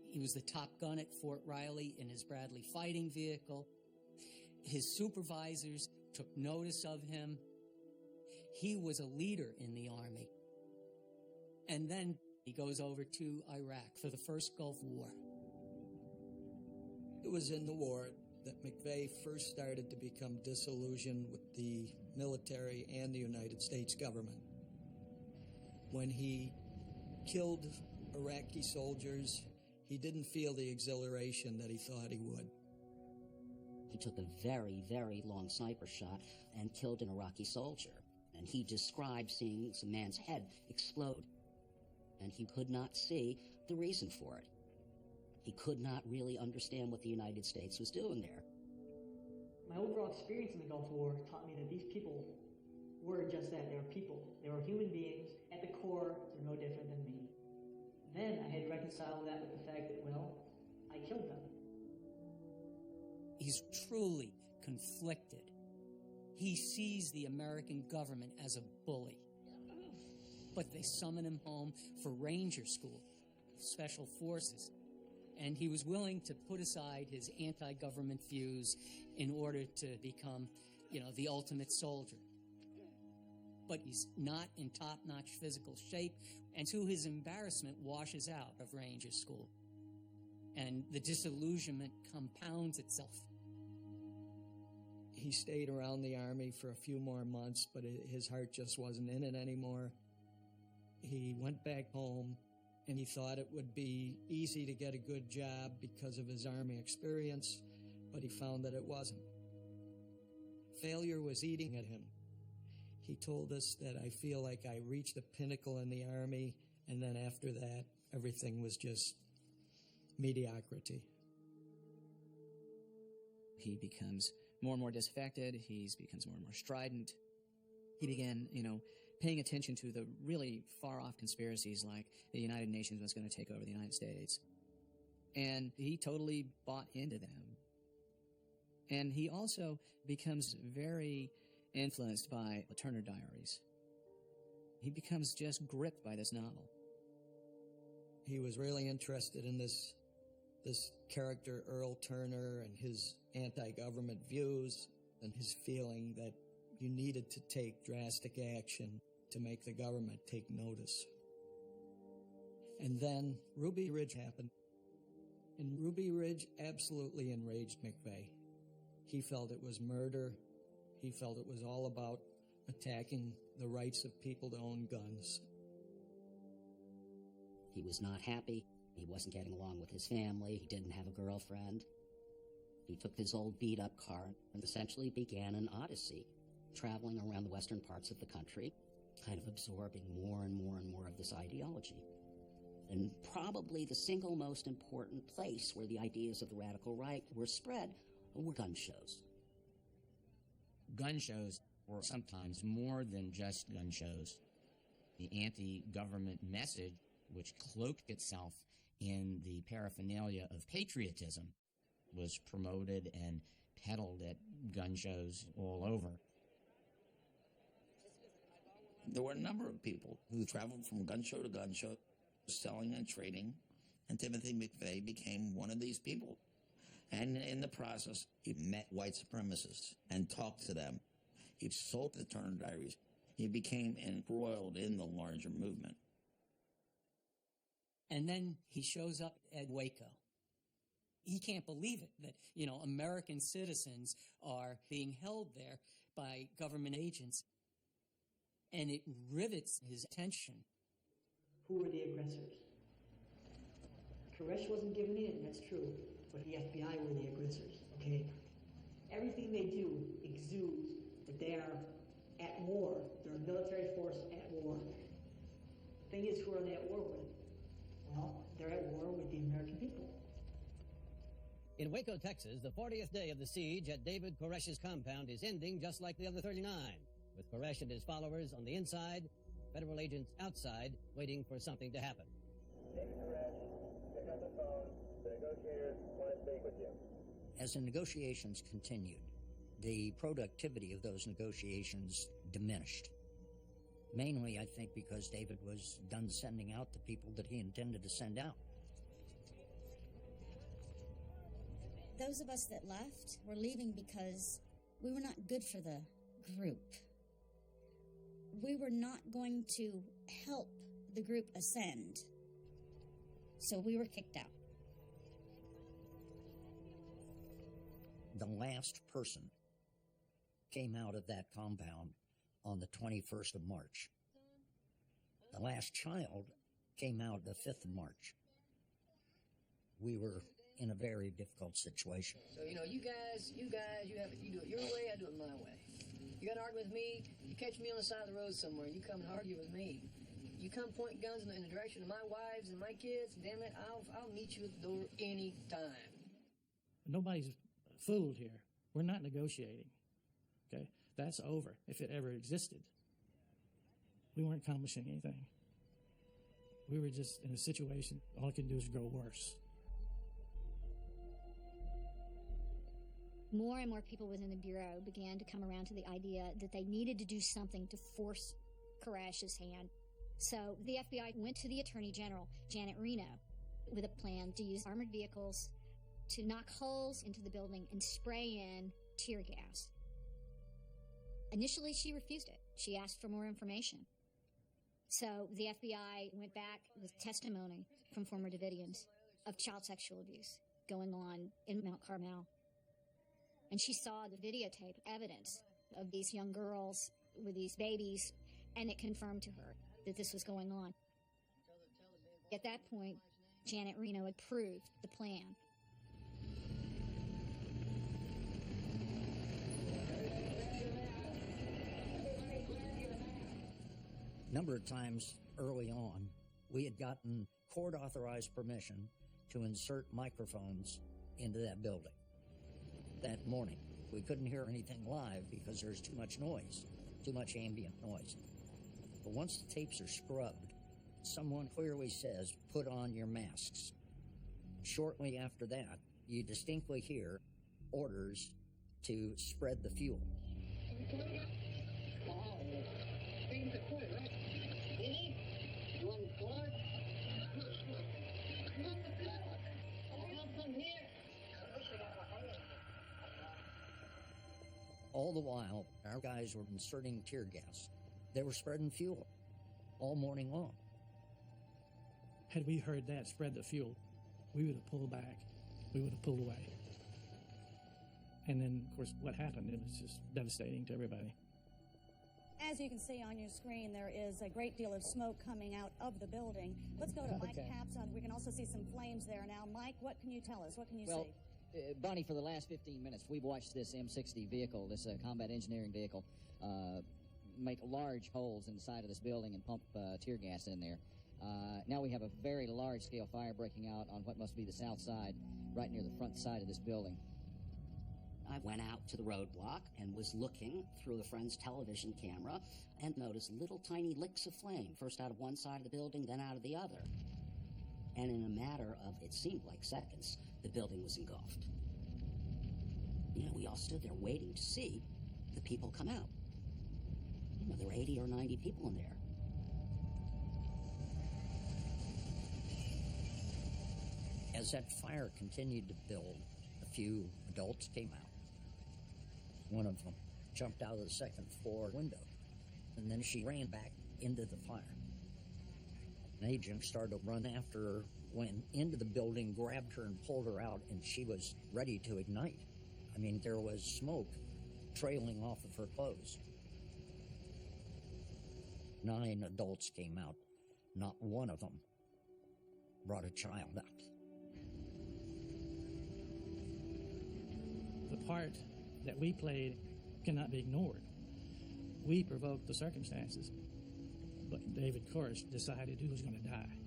He was the top gun at Fort Riley in his Bradley fighting vehicle. His supervisors took notice of him. He was a leader in the Army. And then he goes over to Iraq for the first Gulf War.
It was in the war that McVeigh first started to become disillusioned with the military and the United States government. When he killed Iraqi soldiers, he didn't feel the exhilaration that he thought he would.
He took a very, very long sniper shot and killed an Iraqi soldier. And he described seeing some man's head explode. And he could not see the reason for it. He could not really understand what the United States was doing there.
My overall experience in the Gulf War taught me that these people were just that. They were people. They were human beings. At the core, they're no different than me. Then I had to reconcile that with the fact that, well,
I killed them.
He's truly conflicted. He sees the American government as a bully. But they summon him home for Ranger School, Special Forces, and he was willing to put aside his anti-government views in order to become, the ultimate soldier. But he's not in top-notch physical shape, and to his embarrassment, washes out of Ranger School. And the disillusionment compounds itself.
He stayed around the Army for a few more months, but his heart just wasn't in it anymore. He went back home, and he thought it would be easy to get a good job because of his Army experience, but he found that it wasn't. Failure was eating at him. He told us that I feel like I reached the pinnacle in the Army, and then after that, everything was just mediocrity.
He becomes more and more disaffected. He becomes more and more strident. He began, paying attention to the really far-off conspiracies like the United Nations was going to take over the United States. And he totally bought into them. And he also becomes very influenced by the Turner Diaries. He becomes just gripped by this novel.
He was really interested in this character, Earl Turner, and his anti-government views, and his feeling that you needed to take drastic action to make the government take notice. And then Ruby Ridge happened. And Ruby Ridge absolutely enraged McVeigh. He felt it was murder. He felt it was all about attacking the rights of people to own guns.
He was not happy. He wasn't getting along with his family. He didn't have a girlfriend. He took his old beat-up car and essentially began an odyssey, traveling around the western parts of the country, kind of absorbing more and more and more of this ideology. And probably the single most important place where the ideas of the radical right were spread were gun shows.
Gun shows were sometimes more than just gun shows. The anti-government message, which cloaked itself in the paraphernalia of patriotism, was promoted and peddled at gun shows all over.
There were a number of people who traveled from gun show to gun show, selling and trading, and Timothy McVeigh became one of these people. And in the process, he met white supremacists and talked to them. He sold the Turner Diaries. He became embroiled in the larger movement.
And then he shows up at Waco. He can't believe it that, American citizens are being held there by government agents. And it rivets his attention.
Who were the aggressors? Koresh wasn't given in, that's true, but the FBI were the aggressors, okay? Everything they do exudes that they are at war. They're a military force at war. Thing is, who are they at war with? Well, they're at war with the American people.
In Waco, Texas, the 40th day of the siege at David Koresh's compound is ending just like the other 39, with Koresh and his followers on the inside, federal agents outside, waiting for something to happen.
David Koresh, pick up the phone. The negotiators want to speak with you.
As the negotiations continued, the productivity of those negotiations diminished. Mainly, I think, because David was done sending out the people that he intended to send out.
Those of us that left were leaving because we were not good for the group. We were not going to help the group ascend. So we were kicked out.
The last person came out of that compound on the 21st of March. The last child came out the 5th of March. We were in a very difficult situation.
So, you guys, you do it your way, I do it my way. You got to argue with me, you catch me on the side of the road somewhere, and you come and argue with me. You come point guns in the direction of my wives and my kids, damn it, I'll meet you at the door any time.
Nobody's fooled here. We're not negotiating. Okay? That's over, if it ever existed. We weren't accomplishing anything. We were just in a situation, all it could do is grow worse.
more and more people within the Bureau began to come around to the idea that they needed to do something to force Koresh's hand. So the FBI went to the Attorney General, Janet Reno, with a plan to use armored vehicles to knock holes into the building and spray in tear gas. Initially, she refused it. She asked for more information. So the FBI went back with testimony from former Davidians of child sexual abuse going on in Mount Carmel. And she saw the videotape evidence of these young girls with these babies, and it confirmed to her that this was going on. At that point, Janet Reno approved the plan.
A number of times early on, we had gotten court-authorized permission to insert microphones into that building. That morning, we couldn't hear anything live because there's too much noise, too much ambient noise. But once the tapes are scrubbed, someone clearly says, "Put on your masks." Shortly after that, you distinctly hear orders to spread the fuel. All the while, our guys were inserting tear gas. They were spreading fuel all morning long.
Had we heard that, spread the fuel, we would have pulled back. We would have pulled away. And then, of course, what happened, it was just devastating to everybody.
As you can see on your screen, there is a great deal of smoke coming out of the building. Let's go to Mike Capps. We can also see some flames there now. Mike, what can you tell us? What can you see?
Bonnie, for the last 15 minutes, we've watched this M60 vehicle, this combat engineering vehicle, make large holes in the side of this building and pump tear gas in there. Now we have a very large-scale fire breaking out on what must be the south side, right near the front side of this building.
I went out to the roadblock and was looking through a friend's television camera and noticed little tiny licks of flame, first out of one side of the building, then out of the other. And in a matter of, it seemed like seconds, the building was engulfed. We all stood there waiting to see the people come out. There were 80 or 90 people in there. As that fire continued to build, a few adults came out. One of them jumped out of the second floor window, and then she ran back into the fire. An agent started to run after her, went into the building, grabbed her and pulled her out, and she was ready to ignite. There was smoke trailing off of her clothes. 9 adults came out. Not one of them brought a child out.
The part that we played cannot be ignored. We provoked the circumstances, but David Koresh decided who was going to die.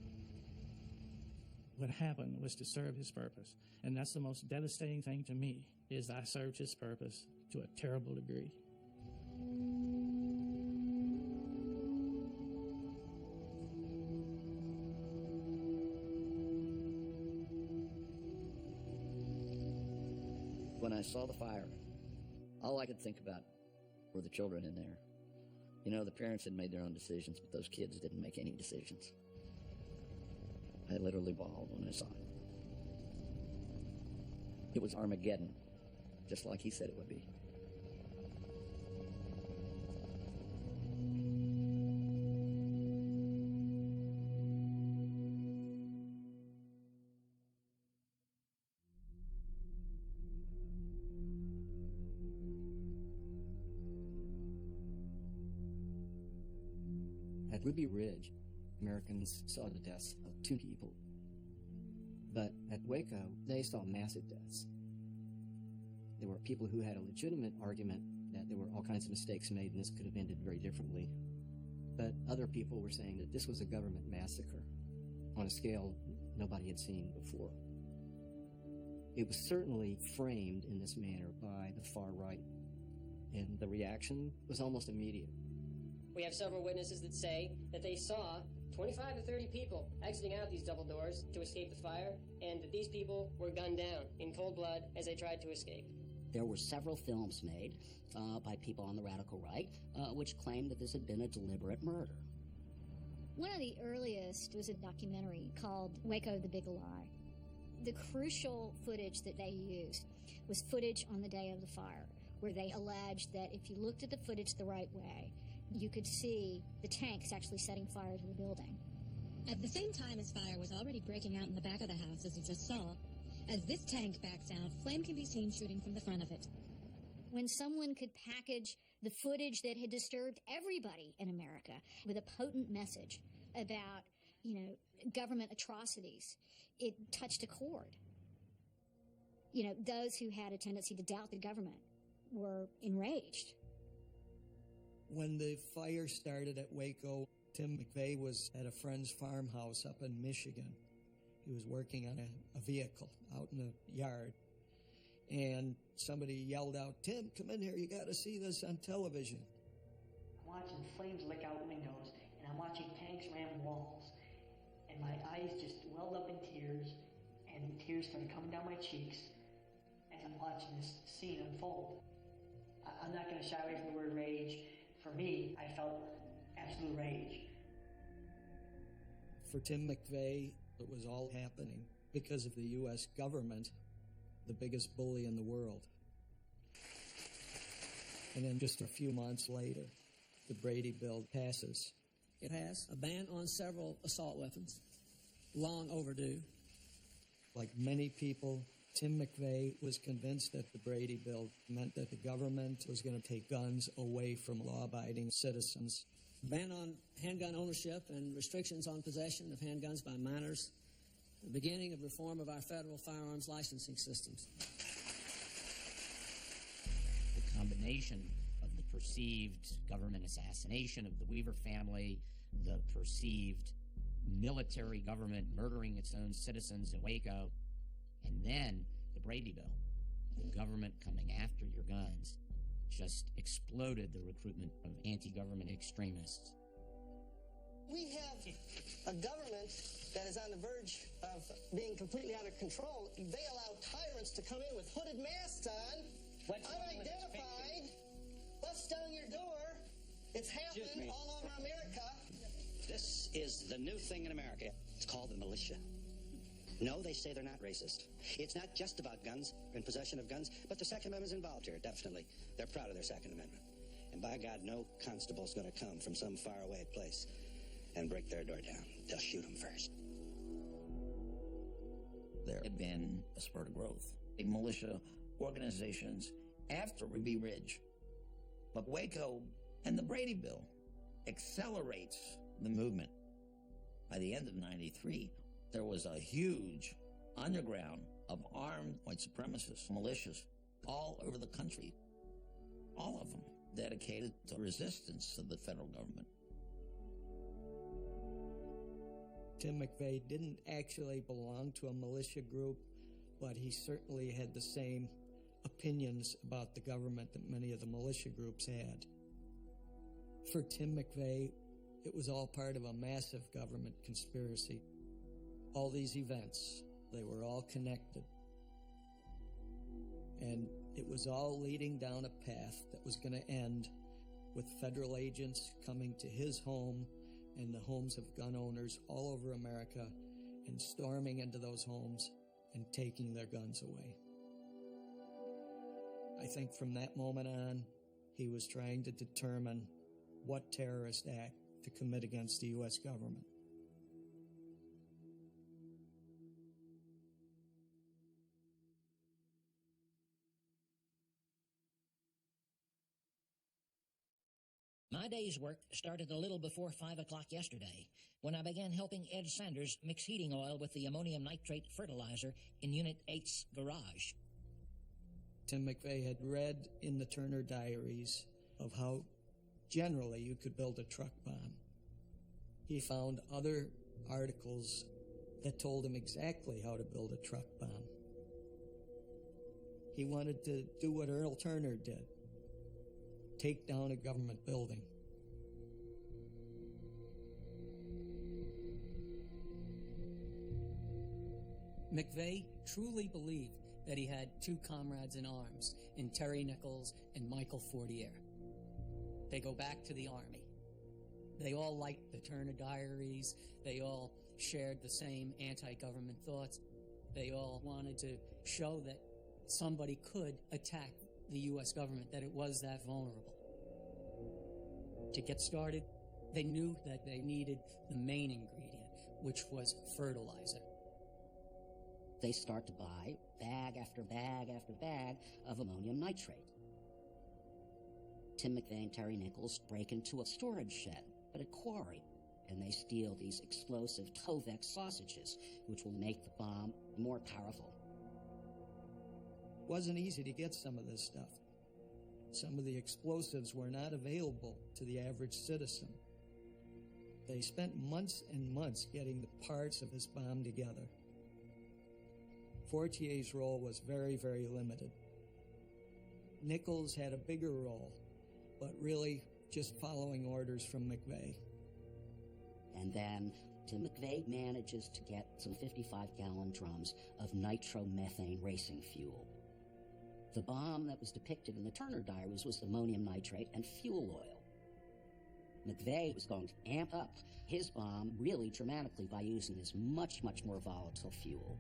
What happened was to serve his purpose, and that's the most devastating thing to me, is I served his purpose to a terrible degree.
When I saw the fire, all I could think about were the children in there. The parents had made their own decisions, but those kids didn't make any decisions. I literally bawled when I saw it. It was Armageddon, just like he said it would be.
At Ruby Ridge, Americans saw the deaths of 2 people. But at Waco, they saw massive deaths. There were people who had a legitimate argument that there were all kinds of mistakes made and this could have ended very differently. But other people were saying that this was a government massacre on a scale nobody had seen before. It was certainly framed in this manner by the far right, and the reaction was almost immediate.
We have several witnesses that say that they saw 25 to 30 people exiting out these double doors to escape the fire, and that these people were gunned down in cold blood as they tried to escape.
There were several films made by people on the radical right which claimed that this had been a deliberate murder.
One of the earliest was a documentary called Waco, the Big Lie. The crucial footage that they used was footage on the day of the fire, where they alleged that if you looked at the footage the right way, you could see the tanks actually setting fire to the building.
At the same time as fire was already breaking out in the back of the house, as you just saw, as this tank backs out, flame can be seen shooting from the front of it.
When someone could package the footage that had disturbed everybody in America with a potent message about, government atrocities, it touched a chord. Those who had a tendency to doubt the government were enraged.
When the fire started at Waco, Tim McVeigh was at a friend's farmhouse up in Michigan. He was working on a vehicle out in the yard. And somebody yelled out, "Tim, come in here, you got to see this on television."
I'm watching flames lick out windows, and I'm watching tanks ram walls. And my eyes just welled up in tears, and tears started coming down my cheeks as I'm watching this scene unfold. I'm not going to shy away from the word rage. For me, I felt absolute rage.
For Tim McVeigh, it was all happening because of the U.S. government, the biggest bully in the world. And then just a few months later, the Brady bill passes.
It has a ban on several assault weapons, long overdue.
Like many people, Tim McVeigh was convinced that the Brady bill meant that the government was going to take guns away from law-abiding citizens.
Ban on handgun ownership and restrictions on possession of handguns by minors. The beginning of reform of our federal firearms licensing systems.
The combination of the perceived government assassination of the Weaver family, the perceived military government murdering its own citizens in Waco, and then the Brady bill, the government coming after your guns, just exploded the recruitment of anti-government extremists.
We have a government that is on the verge of being completely out of control. They allow tyrants to come in with hooded masks on, unidentified, bust down your door. It's happening all over America.
This is the new thing in America. It's called the militia. No, they say they're not racist. It's not just about guns and possession of guns, but the Second Amendment's involved here, definitely. They're proud of their Second Amendment. And by God, no constable's going to come from some faraway place and break their door down. They'll shoot them first.
There had been a spurt of growth. The militia organizations after Ruby Ridge. But Waco and the Brady Bill accelerates the movement. By the end of '93, there was a huge underground of armed white supremacist militias all over the country. All of them dedicated to resistance to the federal government.
Tim McVeigh didn't actually belong to a militia group, but he certainly had the same opinions about the government that many of the militia groups had. For Tim McVeigh, it was all part of a massive government conspiracy. All these events, they were all connected. And it was all leading down a path that was going to end with federal agents coming to his home and the homes of gun owners all over America and storming into those homes and taking their guns away. I think from that moment on, he was trying to determine what terrorist act to commit against the U.S. government.
My day's work started a little before 5 o'clock yesterday when I began helping Ed Sanders mix heating oil with the ammonium nitrate fertilizer in Unit 8's garage.
Tim McVeigh had read in the Turner diaries of how generally you could build a truck bomb. He found other articles that told him exactly how to build a truck bomb. He wanted to do what Earl Turner did. Take down a government building.
McVeigh truly believed that he had two comrades in arms, in Terry Nichols and Michael Fortier. They go back to the Army. They all liked the Turner Diaries. They all shared the same anti-government thoughts. They all wanted to show that somebody could attack the U.S. government, that it was that vulnerable. To get started, they knew that they needed the main ingredient, which was fertilizer.
They start to buy bag after bag after bag of ammonium nitrate. Tim McVeigh and Terry Nichols break into a storage shed at a quarry, and they steal these explosive Tovex sausages, which will make the bomb more powerful.
It wasn't easy to get some of this stuff. Some of the explosives were not available to the average citizen. They spent months and months getting the parts of this bomb together. Fortier's role was very, very limited. Nichols had a bigger role, but really just following orders from McVeigh.
And then Tim McVeigh manages to get some 55-gallon drums of nitromethane racing fuel. The bomb that was depicted in the Turner Diaries was ammonium nitrate and fuel oil. McVeigh was going to amp up his bomb really dramatically by using this much, much more volatile fuel.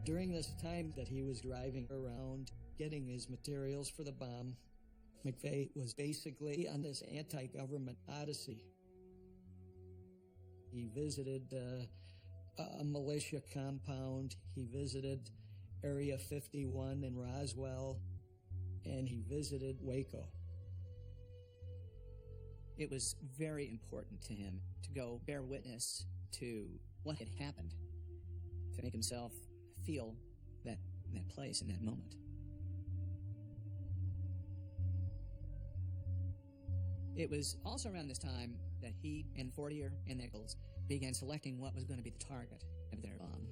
During this time that he was driving around getting his materials for the bomb, McVeigh was basically on this anti-government odyssey. He visited a militia compound. He visited Area 51 in Roswell, and he visited Waco.
It was very important to him to go bear witness to what had happened, to make himself feel that place in that moment. It was also around this time that he and Fortier and Nichols began selecting what was going to be the target of their bomb.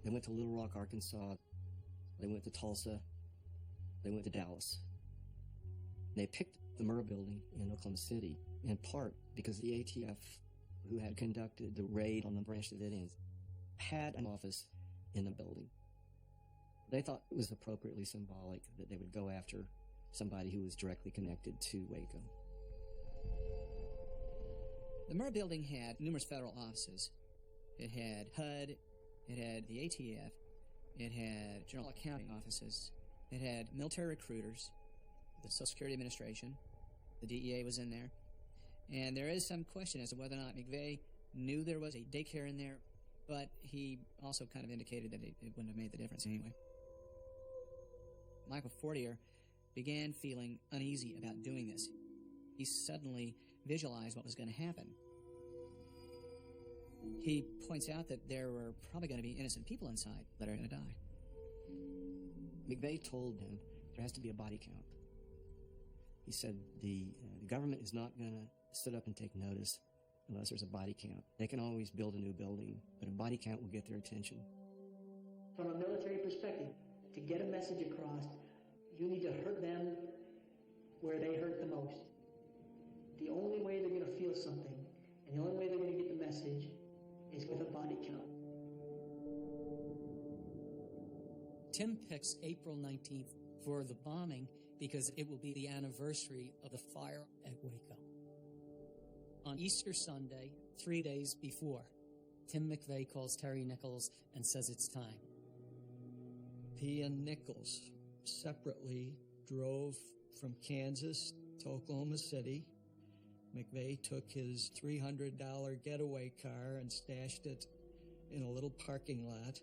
They went to Little Rock, Arkansas. They went to Tulsa. They went to Dallas. They picked the Murrah Building in Oklahoma City, in part because the ATF, who had conducted the raid on the Branch Davidians, had an office in the building. They thought it was appropriately symbolic that they would go after somebody who was directly connected to Waco.
The Murrah Building had numerous federal offices. It had HUD, it had the ATF, it had general accounting offices, it had military recruiters, the Social Security Administration, the DEA was in there, and there is some question as to whether or not McVeigh knew there was a daycare in there, but he also kind of indicated that it wouldn't have made the difference anyway. Michael Fortier began feeling uneasy about doing this. He suddenly visualized what was going to happen. He points out that there were probably going to be innocent people inside that are going to die.
McVeigh told him there has to be a body count. He said the government is not going to sit up and take notice unless there's a body count. They can always build a new building, but a body count will get their attention.
From a military perspective, to get a message across, you need to hurt them where they hurt the most. The only way they're going to feel something, and the only way they're going to get the message, is with a body count.
Tim picks April 19th for the bombing because it will be the anniversary of the fire at Waco. On Easter Sunday, 3 days before, Tim McVeigh calls Terry Nichols and says it's time.
He and Nichols separately drove from Kansas to Oklahoma City. McVeigh took his $300 getaway car and stashed it in a little parking lot.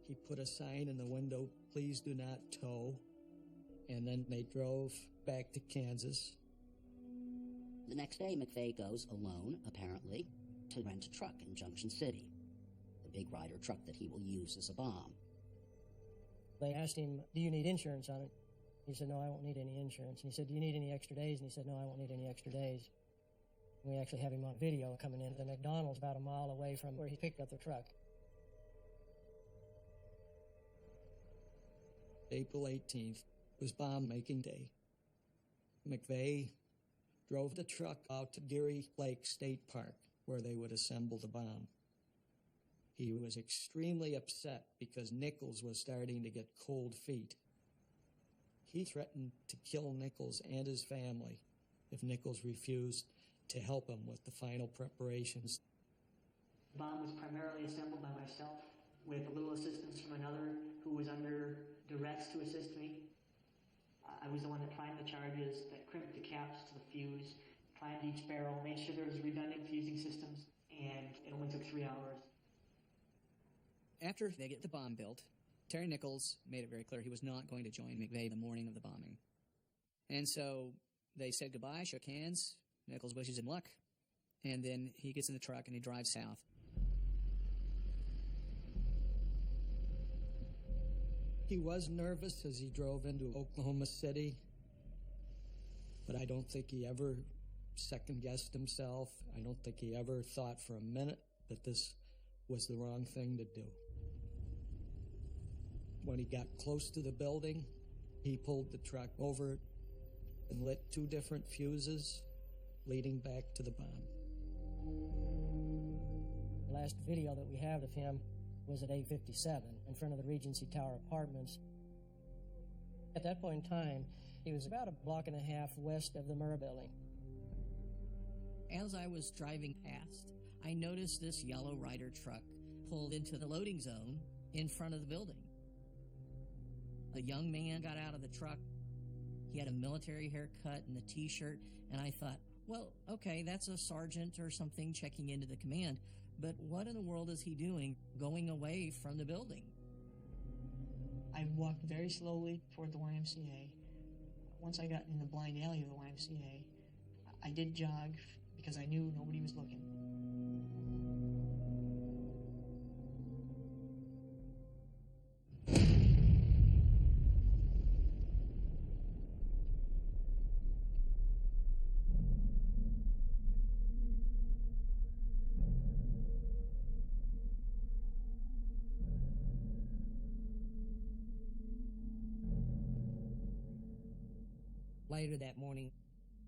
He put a sign in the window, "Please do not tow." And then they drove back to Kansas.
The next day, McVeigh goes alone, apparently, to rent a truck in Junction City, the big rider truck that he will use as a bomb.
They asked him, "Do you need insurance on it?" He said, "No, I won't need any insurance." And he said, "Do you need any extra days?" And he said, "No, I won't need any extra days." We actually have him on video coming in the McDonald's about a mile away from where he picked up the truck.
April 18th was bomb-making day. McVeigh drove the truck out to Geary Lake State Park, where they would assemble the bomb. He was extremely upset because Nichols was starting to get cold feet. He threatened to kill Nichols and his family if Nichols refused to help him with the final preparations.
The bomb was primarily assembled by myself, with a little assistance from another who was under duress to assist me. I was the one that primed the charges, that crimped the caps to the fuse, primed each barrel, made sure there was redundant fusing systems, and it only took 3 hours.
After they get the bomb built, Terry Nichols made it very clear he was not going to join McVeigh the morning of the bombing. And so they said goodbye, shook hands. Nichols wishes him luck. And then he gets in the truck and he drives south.
He was nervous as he drove into Oklahoma City, but I don't think he ever second-guessed himself. I don't think he ever thought for a minute that this was the wrong thing to do. When he got close to the building, he pulled the truck over and lit 2 different fuses leading back to the bomb.
The last video that we have of him was at 8:57 in front of the Regency Tower Apartments. At that point in time, he was about a block and a half west of the Murrah Building.
As I was driving past, I noticed this yellow Ryder truck pulled into the loading zone in front of the building. A young man got out of the truck. He had a military haircut and a T-shirt, and I thought, well, okay, that's a sergeant or something checking into the command, but what in the world is he doing going away from the building?
I walked very slowly toward the YMCA. Once I got in the blind alley of the YMCA, I did jog because I knew nobody was looking.
Later that morning,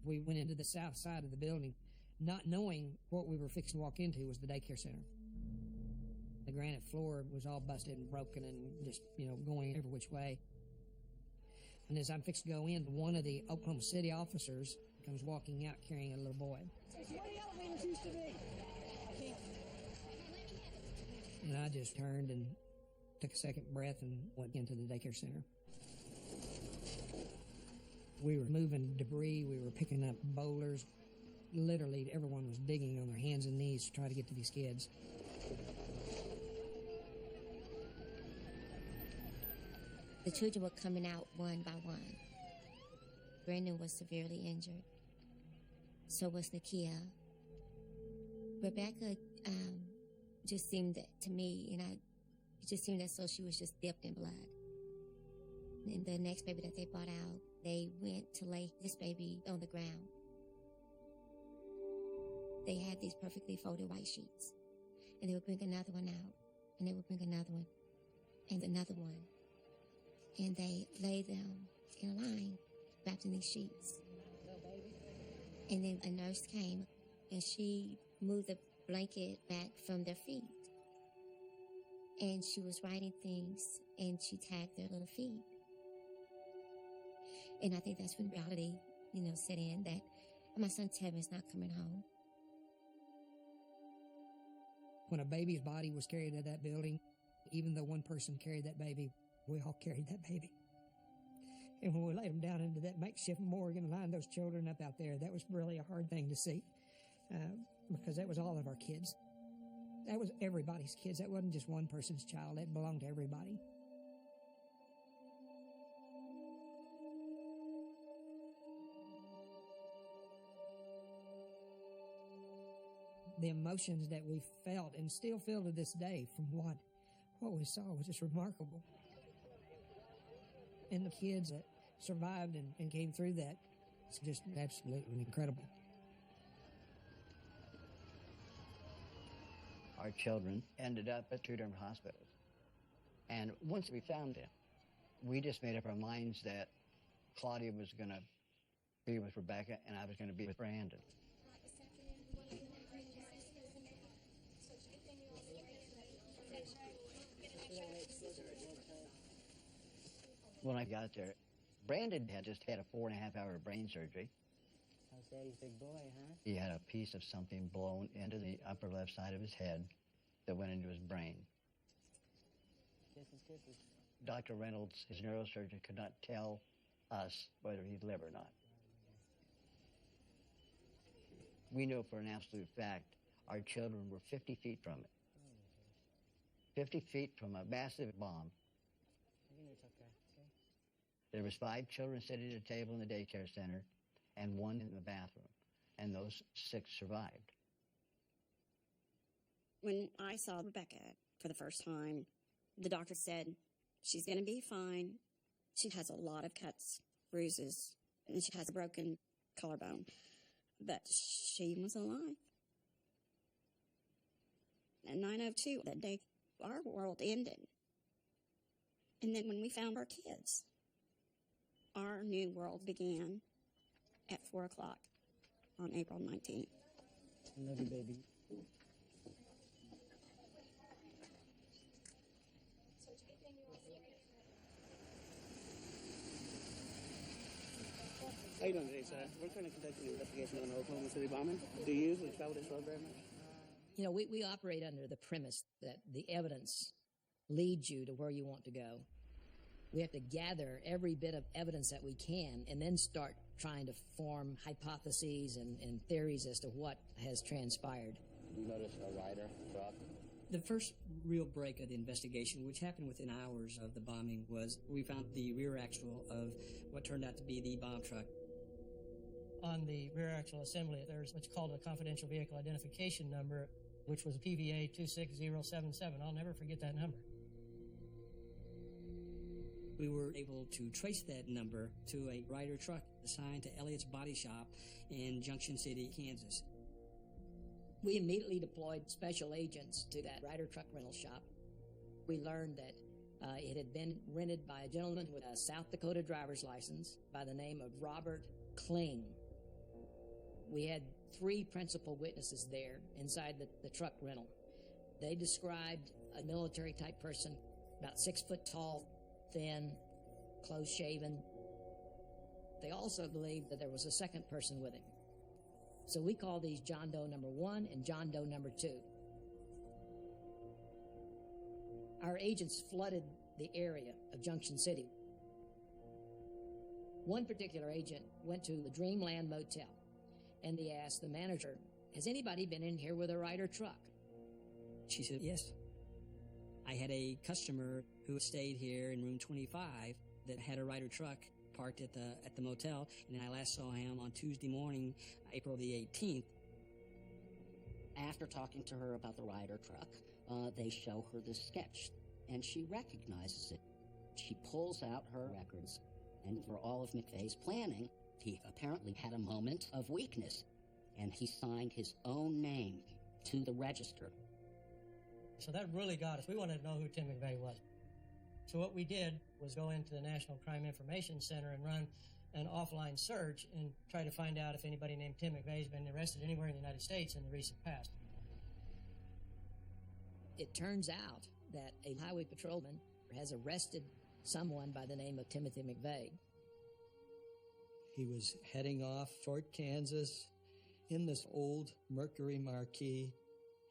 we went into the south side of the building, not knowing what we were fixing to walk into was the daycare center. The granite floor was all busted and broken and just, going every which way. And as I'm fixing to go in, one of the Oklahoma City officers comes walking out carrying a little boy. And I just turned and took a second breath and went into the daycare center. We were moving debris. We were picking up boulders. Literally, everyone was digging on their hands and knees to try to get to these kids.
The children were coming out one by one. Brandon was severely injured. So was Nakia. Rebecca just seemed to me, it just seemed as though she was just dipped in blood. And the next baby that they brought out, they went to lay this baby on the ground. They had these perfectly folded white sheets. And they would bring another one out. And they would bring another one. And another one. And they laid them in a line, wrapped in these sheets. And then a nurse came, and she moved the blanket back from their feet. And she was writing things, and she tagged their little feet. And I think that's when reality, set in, that my son Tevin's not coming home.
When a baby's body was carried to that building, even though one person carried that baby, we all carried that baby. And when we laid them down into that makeshift morgue and lined those children up out there, that was really a hard thing to see, because that was all of our kids. That was everybody's kids. That wasn't just one person's child. That belonged to everybody. The emotions that we felt and still feel to this day from what we saw was just remarkable. And the kids that survived and came through that, it's just absolutely incredible.
Our children ended up at 2 different hospitals. And once we found them, we just made up our minds that Claudia was going to be with Rebecca and I was going to be with Brandon. When I got there, Brandon had just had a 4.5-hour brain surgery.
How's Daddy's big boy, huh?
He had a piece of something blown into the upper left side of his head that went into his brain.
Kisses.
Dr. Reynolds, his neurosurgeon, could not tell us whether he'd live or not. We know for an absolute fact our children were 50 feet from it. 50 feet from a massive bomb.
It's okay.
There was 5 children sitting at a table in the daycare center and 1 in the bathroom, and those 6 survived.
When I saw Rebecca for the first time, the doctor said, she's going to be fine. She has a lot of cuts, bruises, and she has a broken collarbone, but she was alive. At 9:02 that day, our world ended. And then when we found our kids, our new world began at 4 o'clock on April 19th.
I love you, baby.
How you doing today, sir? We're trying to conduct an investigation on the Oklahoma City bombing. Do you usually travel this road very much?
You know, we operate under the premise that the evidence leads you to where you want to go. We have to gather every bit of evidence that we can and then start trying to form hypotheses and theories as to what has transpired.
You noticed a rider truck?
The first real break of the investigation, which happened within hours of the bombing, was we found the rear axle of what turned out to be the bomb truck.
On the rear axle assembly, there's what's called a confidential vehicle identification number, which was PVA 26077. I'll never forget that number.
We were able to trace that number to a Ryder truck assigned to Elliott's Body Shop in Junction City, Kansas.
We immediately deployed special agents to that Ryder truck rental shop. We learned that it had been rented by a gentleman with a South Dakota driver's license by the name of Robert Kling. We had 3 principal witnesses there inside the truck rental. They described a military-type person, about 6 foot tall, thin, close-shaven. They also believed that there was a second person with him. So we call these John Doe number 1 and John Doe number 2. Our agents flooded the area of Junction City. One particular agent went to the Dreamland Motel, and he asked the manager, has anybody been in here with a Ryder truck?
She said, yes. I had a customer who stayed here in room 25 that had a Ryder truck parked at the motel, and I last saw him on Tuesday morning, April the 18th.
After talking to her about the Ryder truck, they show her the sketch, and she recognizes it. She pulls out her records, and for all of McVeigh's planning, he apparently had a moment of weakness, and he signed his own name to the register.
So that really got us. We wanted to know who Tim McVeigh was. So what we did was go into the National Crime Information Center and run an offline search and try to find out if anybody named Tim McVeigh has been arrested anywhere in the United States in the recent past.
It turns out that a highway patrolman has arrested someone by the name of Timothy McVeigh.
He was heading off toward Kansas in this old Mercury Marquis.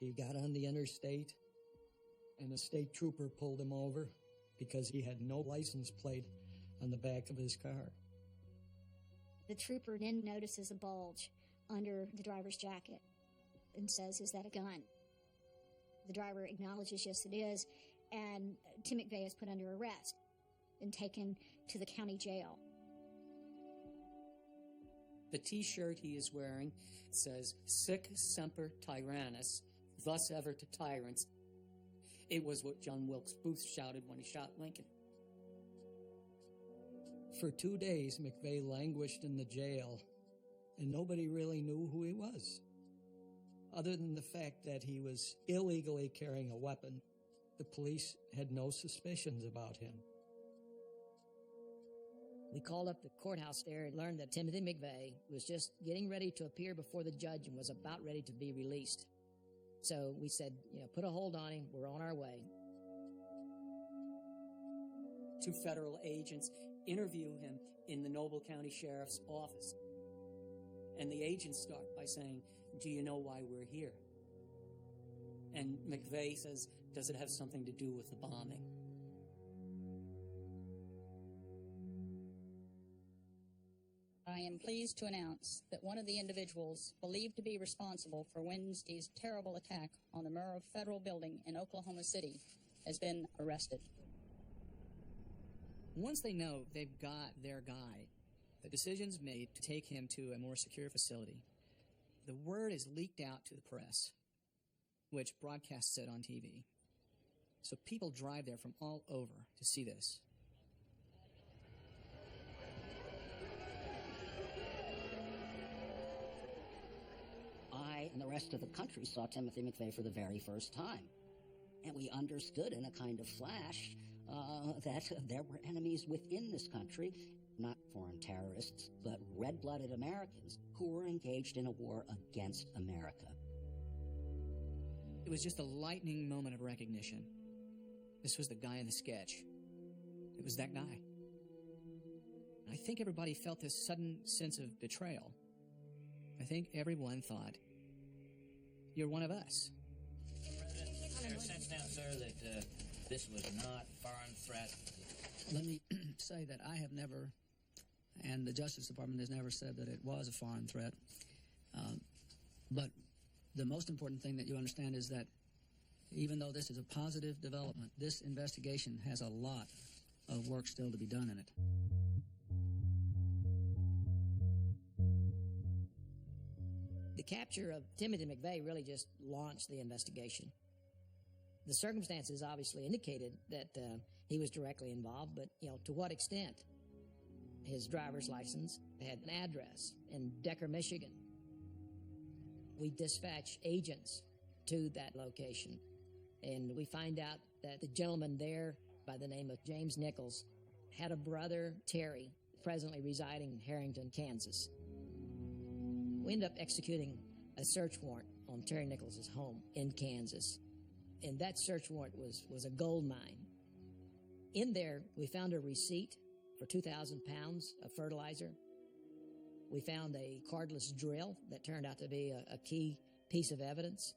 He got on the interstate, and a state trooper pulled him over because he had no license plate on the back of his car.
The trooper then notices a bulge under the driver's jacket and says, is that a gun? The driver acknowledges, yes, it is, and Tim McVeigh is put under arrest and taken to the county jail.
The T-shirt he is wearing says, Sic Semper Tyrannis, thus ever to tyrants. It was what John Wilkes Booth shouted when he shot Lincoln.
For 2 days, McVeigh languished in the jail, and nobody really knew who he was. Other than the fact that he was illegally carrying a weapon, the police had no suspicions about him.
We called up the courthouse there and learned that Timothy McVeigh was just getting ready to appear before the judge and was about ready to be released. So we said, put a hold on him. We're on our way.
2 federal agents interview him in the Noble County Sheriff's office. And the agents start by saying, "Do you know why we're here?" And McVeigh says, "Does it have something to do with the bombing?"
I am pleased to announce that one of the individuals believed to be responsible for Wednesday's terrible attack on the Murrah Federal Building in Oklahoma City has been arrested.
Once they know they've got their guy, the decision's made to take him to a more secure facility. The word is leaked out to the press, which broadcasts it on TV. So people drive there from all over to see this.
I and the rest of the country saw Timothy McVeigh for the very first time. And we understood in a kind of flash that there were enemies within this country, not foreign terrorists, but red-blooded Americans who were engaged in a war against America.
It was just a lightning moment of recognition. This was the guy in the sketch. It was that guy. I think everybody felt this sudden sense of betrayal. I think everyone thought, "You're one of us."
Is there a sense now, sir, that this was not a foreign threat?
Let me say that I have never, and the Justice Department has never said that it was a foreign threat. But the most important thing that you understand is that even though this is a positive development, this investigation has a lot of work still to be done in it.
The capture of Timothy McVeigh really just launched the investigation. The circumstances obviously indicated that he was directly involved, but, to what extent? His driver's license had an address in Decker, Michigan. We dispatch agents to that location, and we find out that the gentleman there by the name of James Nichols had a brother, Terry, presently residing in Harrington, Kansas. We end up executing a search warrant on Terry Nichols' home in Kansas. And that search warrant was a gold mine. In there, we found a receipt for 2,000 pounds of fertilizer. We found a cordless drill that turned out to be a key piece of evidence.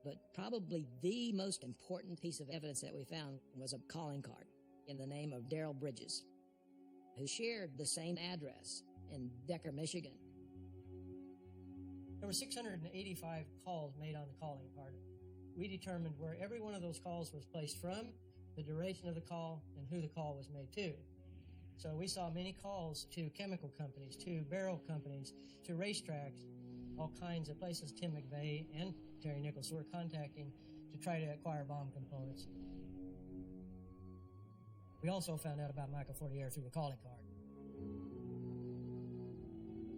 But probably the most important piece of evidence that we found was a calling card in the name of Darrell Bridges, who shared the same address in Decker, Michigan.
There were 685 calls made on the calling card. We determined where every one of those calls was placed from, the duration of the call, and who the call was made to. So we saw many calls to chemical companies, to barrel companies, to racetracks, all kinds of places Tim McVeigh and Terry Nichols were contacting to try to acquire bomb components. We also found out about Michael Fortier through the calling card.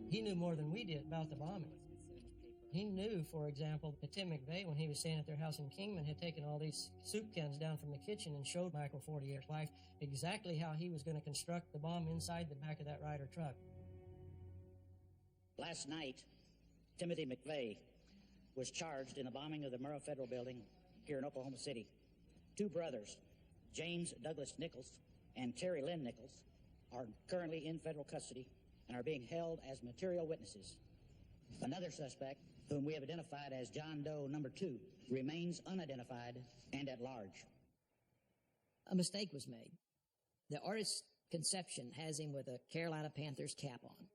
He knew more than we did about the bombing. He knew, for example, that Tim McVeigh, when he was staying at their house in Kingman, had taken all these soup cans down from the kitchen and showed Michael Fortier's wife exactly how he was going to construct the bomb inside the back of that Ryder truck.
Last night, Timothy McVeigh was charged in the bombing of the Murrah Federal Building here in Oklahoma City. 2 brothers, James Douglas Nichols and Terry Lynn Nichols, are currently in federal custody and are being held as material witnesses. Another suspect, whom we have identified as John Doe number 2, remains unidentified and at large.
A mistake was made. The artist's conception has him with a Carolina Panthers cap on.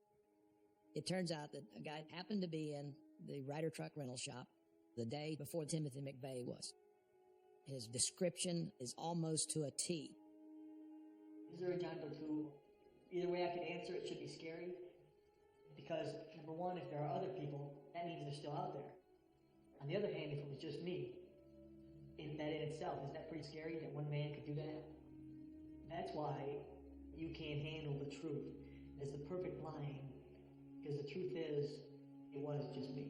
It turns out that a guy happened to be in the Ryder truck rental shop the day before Timothy McVeigh was. His description is almost to a T.
Is there a John Doe 2? Either way I could answer, it should be scary. Because, number one, if there are other people, that means they're still out there. On the other hand, if it was just me, in itself, is that pretty scary that one man could do that? That's why you can't handle the truth as the perfect line, because the truth is, it was just me.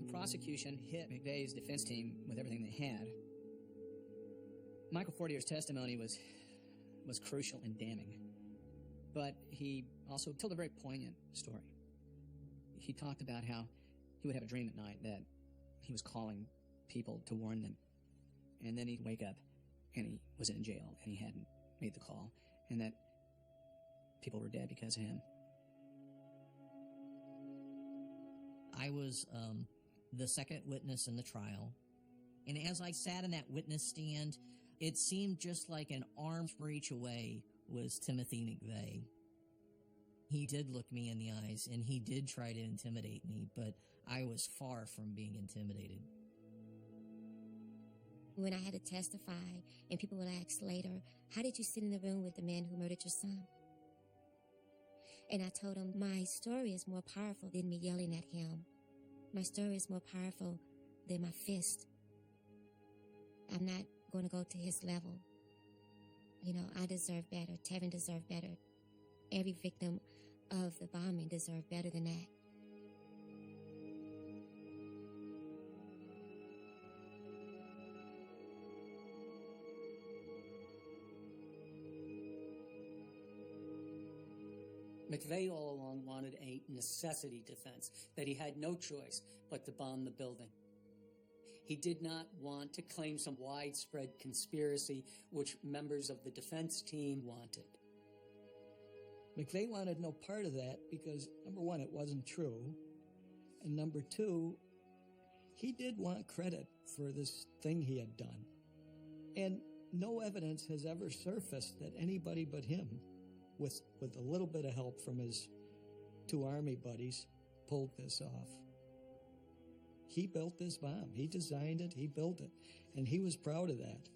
The prosecution hit McVeigh's defense team with everything they had. Michael Fortier's testimony was crucial and damning, but he also told a very poignant story. He talked about how he would have a dream at night that he was calling people to warn them. And then he'd wake up and he was in jail and he hadn't made the call, and that people were dead because of him.
I was the second witness in the trial, and as I sat in that witness stand, it seemed just like an arm's reach away was Timothy McVeigh. He did look me in the eyes, and he did try to intimidate me, but I was far from being intimidated.
When I had to testify, and people would ask later, how did you sit in the room with the man who murdered your son? And I told him, my story is more powerful than me yelling at him. My story is more powerful than my fist. I'm not going to go to his level. You know, I deserve better. Tevin deserved better. Every victim of the bombing deserved better than that.
McVeigh all along wanted a necessity defense, that he had no choice but to bomb the building. He did not want to claim some widespread conspiracy which members of the defense team wanted.
McVeigh wanted no part of that because, number one, it wasn't true. And number two, he did want credit for this thing he had done. And no evidence has ever surfaced that anybody but him, with a little bit of help from his two Army buddies, pulled this off. He built this bomb. He designed it. He built it. And he was proud of that.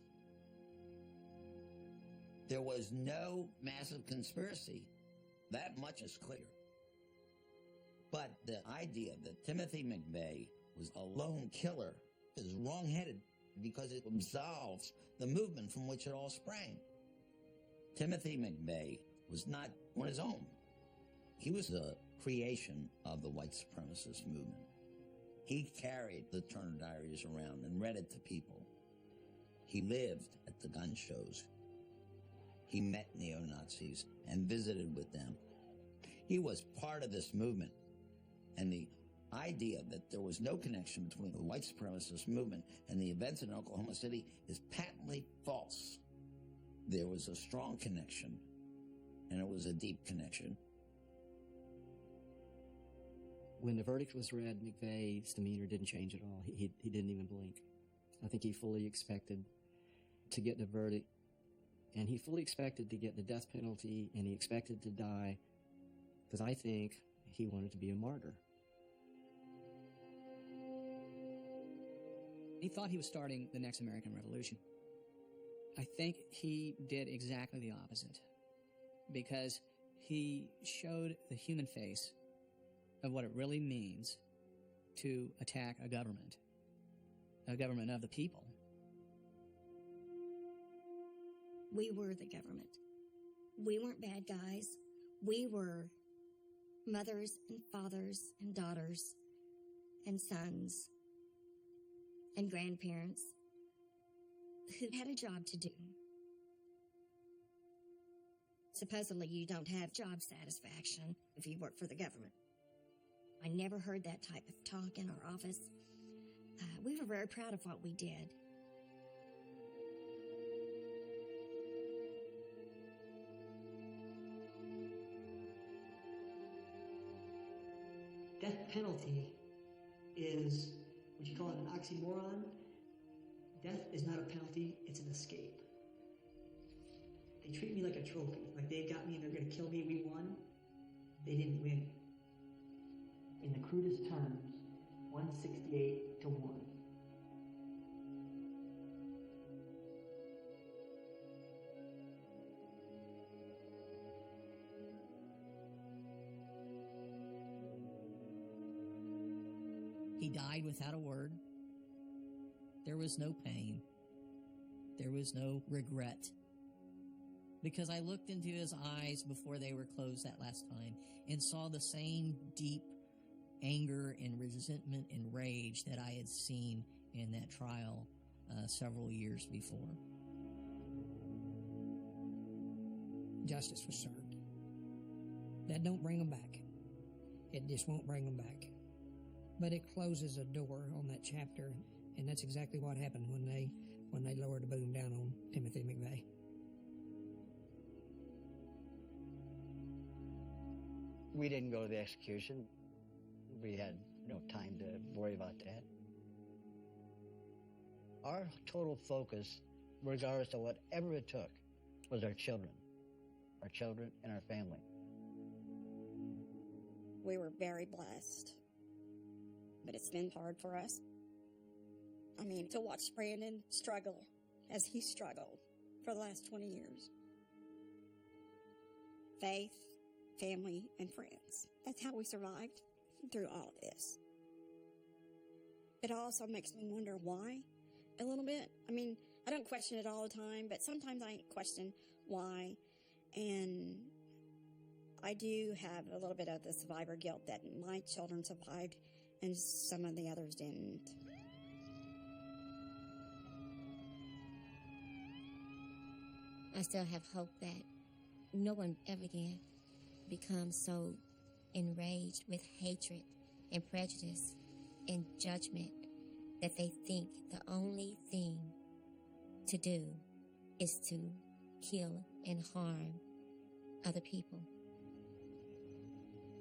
There was no massive conspiracy. That much is clear. But the idea that Timothy McVeigh was a lone killer is wrong-headed because it absolves the movement from which it all sprang. Timothy McVeigh was not on his own. He was the creation of the white supremacist movement. He carried the Turner Diaries around and read it to people. He lived at the gun shows. He met neo-Nazis and visited with them. He was part of this movement. And the idea that there was no connection between the white supremacist movement and the events in Oklahoma City is patently false. There was a strong connection, and it was a deep connection.
When the verdict was read, McVeigh's demeanor didn't change at all. He didn't even blink. I think he fully expected to get the verdict, and he fully expected to get the death penalty, and he expected to die, because I think he wanted to be a martyr.
He thought he was starting the next American Revolution. I think he did exactly the opposite, because he showed the human face of what it really means to attack a government of the people.
We were the government. We weren't bad guys. We were mothers and fathers and daughters and sons and grandparents who had a job to do. Supposedly you don't have job satisfaction if you work for the government. I never heard that type of talk in our office. We were very proud of what we did.
Death penalty is, would you call it an oxymoron? Death is not a penalty, it's an escape. They treat me like a trophy, like they got me and they're going to kill me, we won. They didn't win. In the crudest terms, 168 to 1.
He died without a word. There was no pain. There was no regret. Because I looked into his eyes before they were closed that last time and saw the same deep anger and resentment and rage that I had seen in that trial several years before.
Justice was served. That don't bring them back. It just won't bring them back.
but it closes a door on that chapter, and that's exactly what happened when they lowered the boom down on Timothy McVeigh.
We didn't go to the execution. We had no time to worry about that. Our total focus, regardless of whatever it took, was our children and our family.
We were very blessed, but it's been hard for us. I mean, to watch Brandon struggle as he struggled for the last 20 years. Faith, family, and friends. That's how we survived through all of this. It also makes me wonder why a little bit. I mean, I don't question it all the time, but sometimes I question why. And I do have a little bit of the survivor guilt that my children survived and some of the others didn't.
I still have hope that no one ever again becomes so enraged with hatred and prejudice and judgment that they think the only thing to do is to kill and harm other people.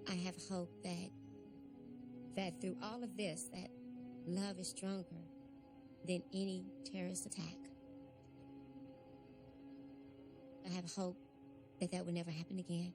I have hope that through all of this, that love is stronger than any terrorist attack. I have hope that will never happen again.